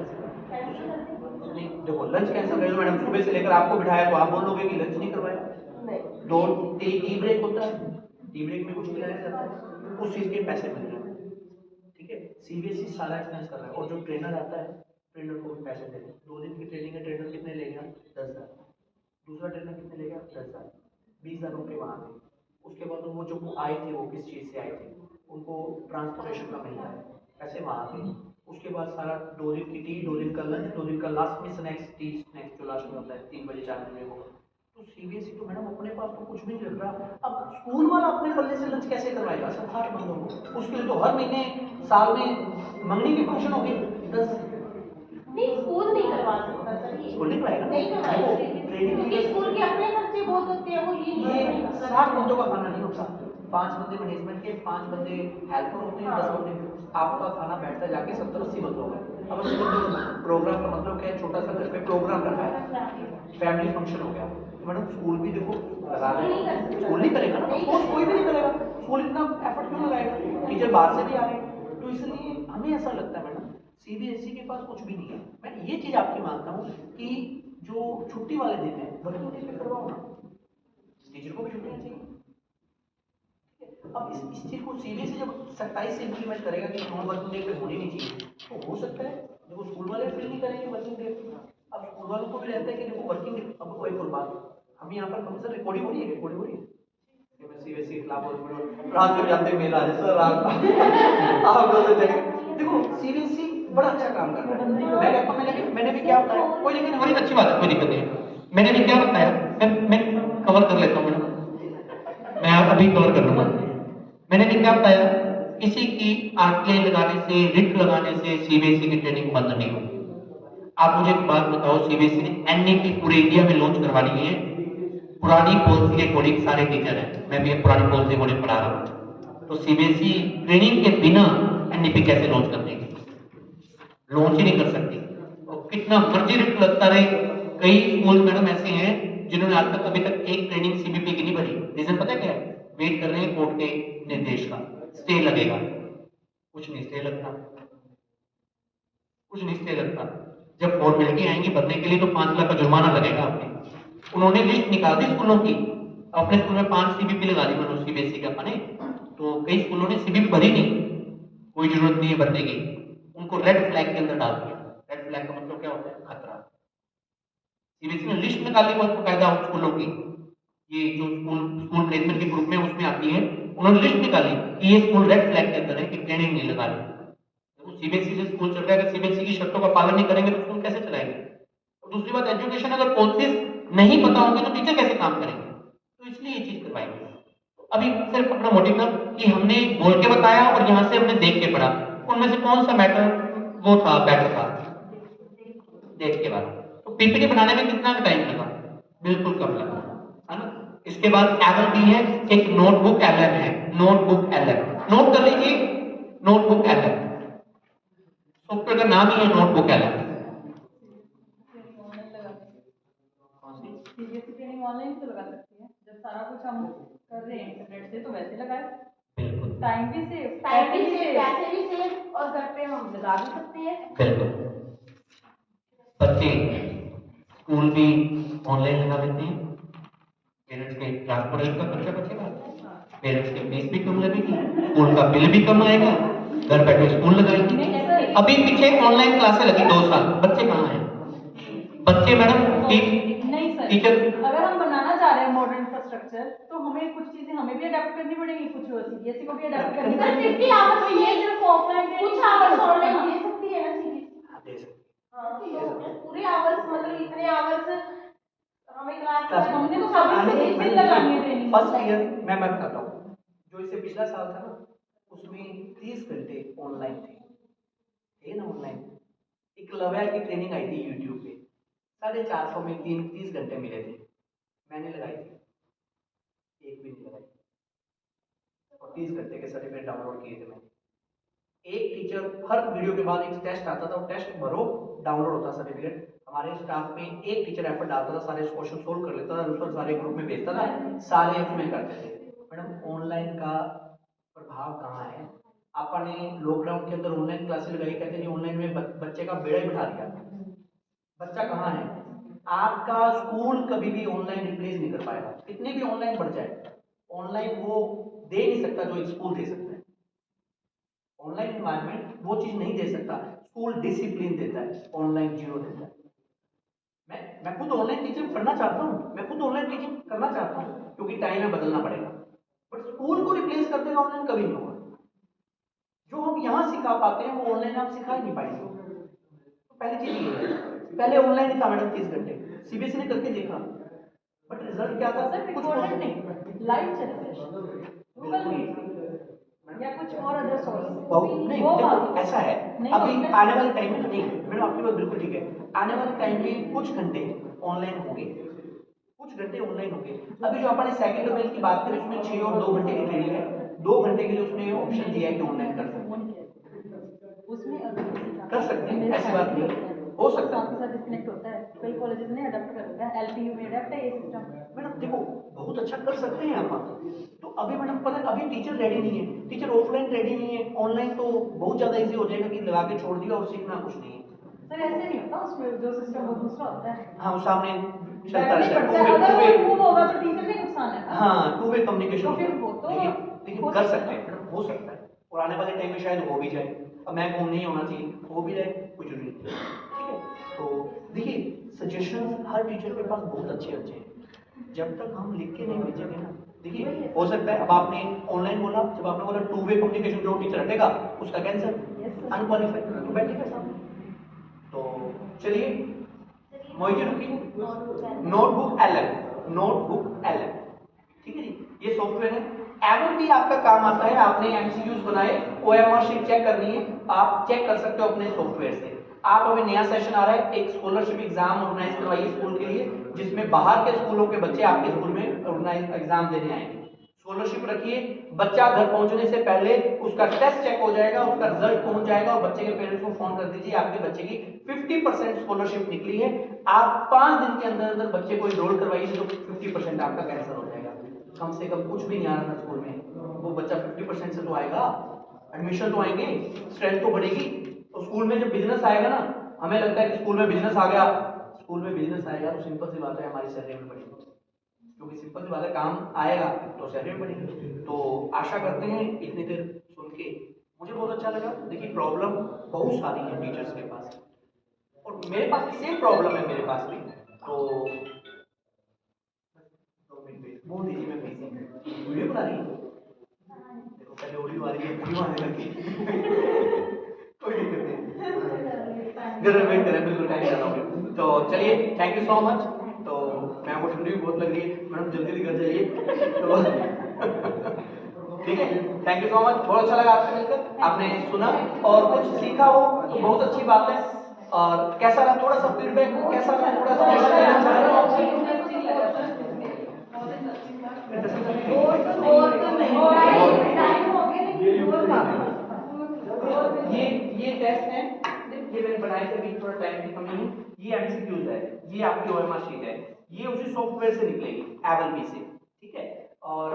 नहीं। देखो लंच कैंसिल कर दो मैडम, सुबह से लेकर आपको बिठाया तो आप बोलोगे कि लंच नहीं करवाया। दो टी ब्रेक होता है, टी ब्रेक में कुछ खिलाया जाता है, उस चीज़ के पैसे मिल रहे हैं, ठीक है। सीबीएसई सारा एक्सपेंस कर रहा है, और जो ट्रेनर आता है ट्रेनर को भी पैसे दे रहे हैं। 2 दिन की ट्रेनिंग है, ट्रेनर कितने लेगा? 10,000। दूसरा ट्रेनर कितने लेगा? 10,000। 20,000 रुपये वहाँ पे। उसके बाद वो जो आए थे वो किस चीज़ से आए थे, उनको ट्रांसपोर्टेशन का मिलता है, पैसे वहाँ पे। उसके बाद सारा 2 दिन की टी, 2 दिन का लंच, 2 दिन का लास्ट में स्नैक्स, टी स्नैक्स जो लास्ट में होता है 3 बजे 4 बजे को। तो सीबीएसई तो मैडम अपने पास तो कुछ भी नहीं रख रहा। अब स्कूल वाला अपने पल्ले से लंच कैसे करवाएगा 7-8 बंदों को? उसके लिए तो हर महीने साल में मंगनी की फंक्शन होगी 10। नहीं स्कूल नहीं करवा सकता सर, ये स्कूल नहीं करवाएगा, नहीं करवाएगा क्योंकि स्कूल के अपने खर्चे बहुत होते हैं, वो ये 60 बंदों का खाना नहीं होता। 5 बंदे मैनेजमेंट के, 5 बंदे हेल्पर होते हैं, 10 बंदे आपका खाना बैठता है जाके 70-80 बंदों का। अब 80 बंदों का प्रोग्राम का मतलब क्या है, छोटा सा घर पे प्रोग्राम रखा है, फैमिली फंक्शन हो गया, तो मैडम स्कूल भी देखो लगा रहे हैं, स्कूल नहीं करेगा ना, ऑफकोर्स कोई भी नहीं करेगा, स्कूल इतना एफर्ट क्यों लगाएगा, टीचर बाहर से भी आ रहे हैं। तो इसलिए हमें ऐसा लगता है मैडम सीबीएसई के पास कुछ भी नहीं है। मैं ये चीज आपकी मानता हूँ कि जो छुट्टी वाले दिन है वर्किंग डे पे करवाओ ना, टीचर को भी छुट्टियां चाहिए। अब इस चीज को सीबीएसई जब 27 से इंप्लीमेंट करेगा कि नॉन वर्किंग डे पे होनी नहीं चाहिए, तो हो सकता है देखो स्कूल वाले फील नहीं करेंगे वर्किंग डे। अब स्कूल वालों को भी रहता है कि देखो वर्किंग डे, अब कोई फुल बात हम यहाँ पर कम से रिकॉर्डिंग हो रही है, रिकॉर्डिंग हो रही है कि मैं सीबीएसई के खिलाफ बोल रात को जाते मेल आ जाए सर रात आप लोग से देखो सीबीएसई बड़ा अच्छा काम कर रहा है। मैं कहता हूं मैंने भी क्या बताया, कोई लेकिन बड़ी अच्छी बात है, कोई दिक्कत नहीं। मैंने भी क्या बताया, मैं कवर कर लेता हूँ मैडम, मैं अभी कवर कर लूंगा। मैंने भी क्या बताया, किसी की आरटीआई लगाने से, रिट लगाने से सीबीएसई की ट्रेनिंग बंद नहीं होगी। आप मुझे एक बात बताओ, सीबीएसई ने एनईपी पूरे इंडिया में लॉन्च करवानी है, पुरानी पॉलिसी के अकॉर्डिंग सारे टीचर हैं, मैं भी पुरानी पॉलिसी अकॉर्डिंग पढ़ा रहा हूँ, तो सीबीएसई ट्रेनिंग के बिना एनईपी कैसे लॉन्च कर देगी? लॉन्च ही नहीं कर सकती, और कितना मर्जी रिट लगता रहे। कई स्कूल मैडम ऐसे हैं जिन्होंने आज तक अभी तक एक ट्रेनिंग सीबीपी की नहीं भरी, रीजन पता है क्या है? वेट कर रहे हैं कोर्ट के निर्देश का, स्टे लगेगा, कुछ नहीं स्टे लगता, कुछ नहीं स्टे लगता। जब फॉर्मेलिटी आएंगी भरने के लिए तो 5 लाख का जुर्माना लगेगा आपने। उन्होंने लिस्ट निकाल दी स्कूलों की, अपने स्कूल में 5 सीबीपी लगा दी मनोज सीबीएसई का अपने, तो कई स्कूलों ने सीबीपी भरी नहीं, कोई जरूरत नहीं है भरने की, उनको रेड फ्लैग के अंदर डाल दिया। रेड फ्लैग का मतलब क्या होता है? खतरा। सीबीएसई ने लिस्ट निकाली बहुत बकायदा स्कूलों की, ये जो स्कूल प्लेसमेंट के ग्रुप में उसमें आती है, उन्होंने लिस्ट निकाली कि ये स्कूल रेड फ्लैग के अंदर है कि ट्रेनिंग नहीं लगा रही। तो सीबीएसई से स्कूल चल रहा है, अगर सीबीएसई की शर्तों का पालन नहीं करेंगे तो स्कूल कैसे चलाएंगे? और दूसरी बात, एजुकेशन अगर पॉलिसीज नहीं पता होंगे तो टीचर कैसे काम करेंगे? तो इसलिए ये चीज करवाई गई। तो अभी सिर्फ अपना मोटिव था कि हमने बोल के बताया और यहाँ से हमने देख के पढ़ा, उनमें से कौन सा मैटर वो था बेटर था, देख के बाद। तो पीपीटी बनाने में कितना टाइम लगा? बिल्कुल कम लगा, है ना। इसके बाद एलएम भी है, एक नोटबुक एलएम है, नोटबुक एलएम, नोट कर लीजिए, नोटबुक एलएम, सॉफ्टवेयर का नाम ही है notebook LM. CBSE training online तो लगा सकते हैं, जब सारा कुछ हम कर रहे हैं इंटरनेट से, तो वैसे लगाए, बिल्कुल टाइम भी सेव, पैसे भी सेव और घर पे हम लगा भी सकते हैं। बिल्कुल। बच्चे स्कूल भी ऑनलाइन लगा देते हैं, पेरेंट्स के ट्रांसपोर्टेशन का खर्चा बचेगा, पेरेंट्स की फीस भी कम लगेगी, स्कूल का बिल भी कम आएगा, घर बैठे स्कूल लगाएंगे। अभी पीछे ऑनलाइन क्लासें लगी 2 साल, बच्चे कहाँ हैं? बच्चे मैडम नहीं सर, टीचर, अगर हम बनाना चाह रहे हैं मॉडर्न इंफ्रास्ट्रक्चर, तो हमें कुछ चीजें हमें भी अडेप्ट करनी पड़ेगी, कुछ सीबीएसई को भी अडेप्ट करनी सर पड़ेगी। 50 आवर्स तो ये सिर्फ ऑफलाइन, कुछ आवर्स ऑनलाइन दे सकती है ना सीबीएसई। हाँ, तो पूरे आवर्स मतलब इतने आवर्स हमें क्लास हमने तो सब एक दिन लगानी है ट्रेनिंग। फर्स्ट ईयर मैं बताता हूँ, जो इससे पिछला साल था ना, उसमें 30 घंटे ऑनलाइन थे ना, ऑनलाइन। एक लव्या की ट्रेनिंग आई थी यूट्यूब पे, 450 में 30 घंटे मिले थे, मैंने लगाई थी, एक भी नहीं लगाई, और 30 घंटे के सर्टिफिकेट डाउनलोड किए थे मैंने। एक टीचर हर वीडियो के बाद एक टेस्ट आता था, वो टेस्ट भरो, डाउनलोड होता सर्टिफिकेट। हमारे स्टाफ में एक टीचर एफर्ट डालता था, सारे क्वेश्चन सोल्व कर लेता था, उस पर सारे ग्रुप में भेजता था, सारे उसमें करते थे। मैडम ऑनलाइन का प्रभाव कहाँ है? आपने लॉकडाउन के अंदर ऑनलाइन क्लासेस लगाई, कहते हैं ऑनलाइन में बच्चे का बेड़ा ही बिठा दिया। बच्चा कहाँ है? आपका स्कूल कभी भी ऑनलाइन रिप्लेस नहीं कर पाएगा, कितनी भी ऑनलाइन बढ़ जाए, ऑनलाइन वो दे नहीं सकता जो एक स्कूल दे सकता है। ऑनलाइन एनवायरनमेंट वो चीज नहीं दे सकता, स्कूल डिसिप्लिन देता है, ऑनलाइन जीरो देता है। मैं खुद ऑनलाइन टीचिंग करना चाहता हूँ, मैं खुद ऑनलाइन टीचिंग करना चाहता हूँ, क्योंकि टाइम में बदलना पड़ेगा, बट स्कूल को रिप्लेस कर देगा ऑनलाइन कभी नहीं होगा। जो हम यहाँ सिखा पाते हैं वो ऑनलाइन आप सिखा ही नहीं पाएंगे। तो पहली चीज ये है, पहले ऑनलाइन ही था मैडम 30 घंटे, सीबीएसई ने करके देखा, बट रिजल्ट क्या था? कुछ रिकॉर्डेड नहीं, लाइव चले, गूगल मीट या कुछ और अदर सोर्स नहीं। देखो ऐसा है, अभी आने वाले टाइम में नहीं, मैडम आपकी बात बिल्कुल ठीक है, आने वाले टाइम में कुछ घंटे ऑनलाइन होंगे, कुछ घंटे ऑनलाइन होंगे। अभी जो अपने सेकंड लेवल की बात करें, उसमें 6 और 2 घंटे की ट्रेनिंग है, 2 घंटे के लिए उसने ऑप्शन दिया है कि ऑनलाइन कर सकते हैं, ऐसी बात नहीं है, हो सकता है। डिस्कनेक्ट होता है, कई कॉलेजेस ने अडॉप्ट कर रखा है, एलपीयू में अडॉप्ट है ये सिस्टम। मैडम देखो बहुत अच्छा कर सकते हैं आप, तो अभी मैडम पता है अभी टीचर रेडी नहीं है, टीचर ऑफलाइन रेडी नहीं है, ऑनलाइन तो बहुत ज्यादा इजी हो जाएगा कि लगा के छोड़ दिया और सीखना कुछ नहीं है। सर ऐसे नहीं होता, उसमें जो सिस्टम वो दूसरा होता है। हाँ, वो सामने चलता अगर है, वो मूव होगा तो टीचर का नुकसान है ना। हाँ, टू वे कम्युनिकेशन, तो फिर वो तो लेकिन कर सकते हैं मैडम, हो सकता है, और आने वाले टाइम में शायद हो भी जाए। अब मैं कहूँ नहीं होना चाहिए, हो भी जाए, कुछ जरूरी नहीं, ठीक है। तो देखिए सजेशन हर टीचर के पास बहुत अच्छे हैं, जब तक हम लिख के नहीं भेजेंगे ना, देखिए हो सकता है अब आपने ऑनलाइन बोला, जब आपने बोला टू वे कम्युनिकेशन, जो टीचर हटेगा उसका कैंसर, अनक्वालिफाइड तो बैठेगा सामने। तो चलिए मोहित रुकिए, नोटबुक एलएम, नोटबुक एलएम, ठीक है जी, ये सॉफ्टवेयर है। एवं भी आपका काम आता है, आपने एमसीक्यूज बनाए, ओएमआर शीट चेक करनी है, आप चेक कर सकते हो अपने सॉफ्टवेयर से। आप अभी नया सेशन आ रहा है, एक स्कॉलरशिप एग्जाम ऑर्गेनाइज करवाइए स्कूल के लिए, जिसमें बाहर के स्कूलों के बच्चे आपके स्कूल में ऑर्गेनाइज एग्जाम देने आएंगे। स्कॉलरशिप रखिए, बच्चा घर पहुंचने से पहले उसका टेस्ट चेक हो जाएगा, उसका रिजल्ट पहुंच जाएगा, और बच्चे के पेरेंट्स को फोन कर दीजिए आपके बच्चे की 50% स्कॉलरशिप निकली है। आप 5 दिन के अंदर अंदर बच्चे को एनरोल करवाइए, तो 50% आपका कैंसिल हो जाएगा। कम से कम कुछ भी नहीं आ रहा था स्कूल में, वो बच्चा 50% से तो आएगा, एडमिशन तो आएंगे, स्ट्रेंथ तो बढ़ेगी। तो स्कूल में जब बिजनेस आएगा ना, हमें लगता है कि स्कूल में बिजनेस आ गया, स्कूल में बिजनेस आएगा तो सिंपल सी बात है हमारी सैलरी में बढ़ेगी, क्योंकि सिंपल सी बात है काम आएगा तो सैलरी में बढ़ेगी। तो आशा करते हैं इतनी देर सुन के मुझे बहुत अच्छा लगा। देखिए प्रॉब्लम बहुत सारी है टीचर्स के पास, और मेरे पास भी सेम प्रॉब्लम है, मेरे पास भी। तो 2 मिनट वेट बोल दीजिए, मैं बिजी वीडियो बना रही हूँ, देखो पहले ऑडियो आ रही है, वीडियो आने लगी कोई दिक्कत नहीं, घर में वेट करें, बिल्कुल टाइम ज़्यादा हो गया। तो चलिए थैंक यू सो मच। तो मैम को ठंडी भी बहुत लग रही है, मैडम जल्दी जल्दी घर जाइए। तो ठीक है, थैंक यू सो मच, बहुत अच्छा लगा आपसे मिलकर, आपने सुना और कुछ सीखा हो तो बहुत अच्छी बात है। और कैसा रहा, थोड़ा सा फीडबैक कैसा रहा, थोड़ा सा देना चाहेंगे? इंटरेस्टिंग लगा सर, बहुत इंटरेस्टिंग था। ये टेस्ट है, ये मैंने बनाए थे, अभी थोड़ा टाइम की कमी है। ये एमसीक्यूज है, ये आपकी ओएमआर शीट है, ये उसी सॉफ्टवेयर से निकलेगी एवलपी से, ठीक है। और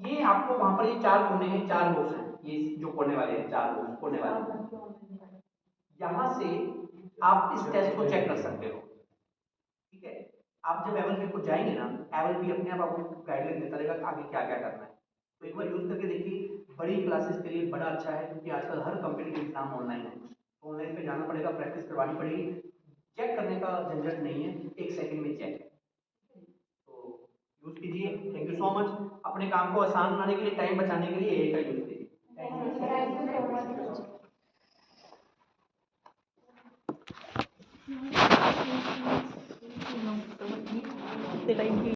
ये आपको वहां पर ये 4 कोने हैं, 4 बॉक्स हैं, ये जो कोने वाले हैं 4 बॉक्स कोने वाले, यहां से आप इस टेस्ट को चेक कर सकते हो, ठीक है। आप जब एवलपी को जाएंगे ना, एवलपी अपने आप आपको गाइडलाइन देता रहेगा कि आगे क्या क्या करना है। तो एक बार यूज करके देखिए, बड़ी क्लासेस के लिए बड़ा अच्छा है, क्योंकि आजकल हर कॉम्पिटिटिव एग्जाम ऑनलाइन है, ऑनलाइन पे जाना पड़ेगा, प्रैक्टिस करवानी पड़ेगी, चेक करने का झंझट नहीं है, 1 सेकंड में चेक है। तो यूज कीजिए, थैंक यू सो मच। अपने काम को आसान बनाने के लिए, टाइम बचाने के लिए एआई का यूज कीजिए। They like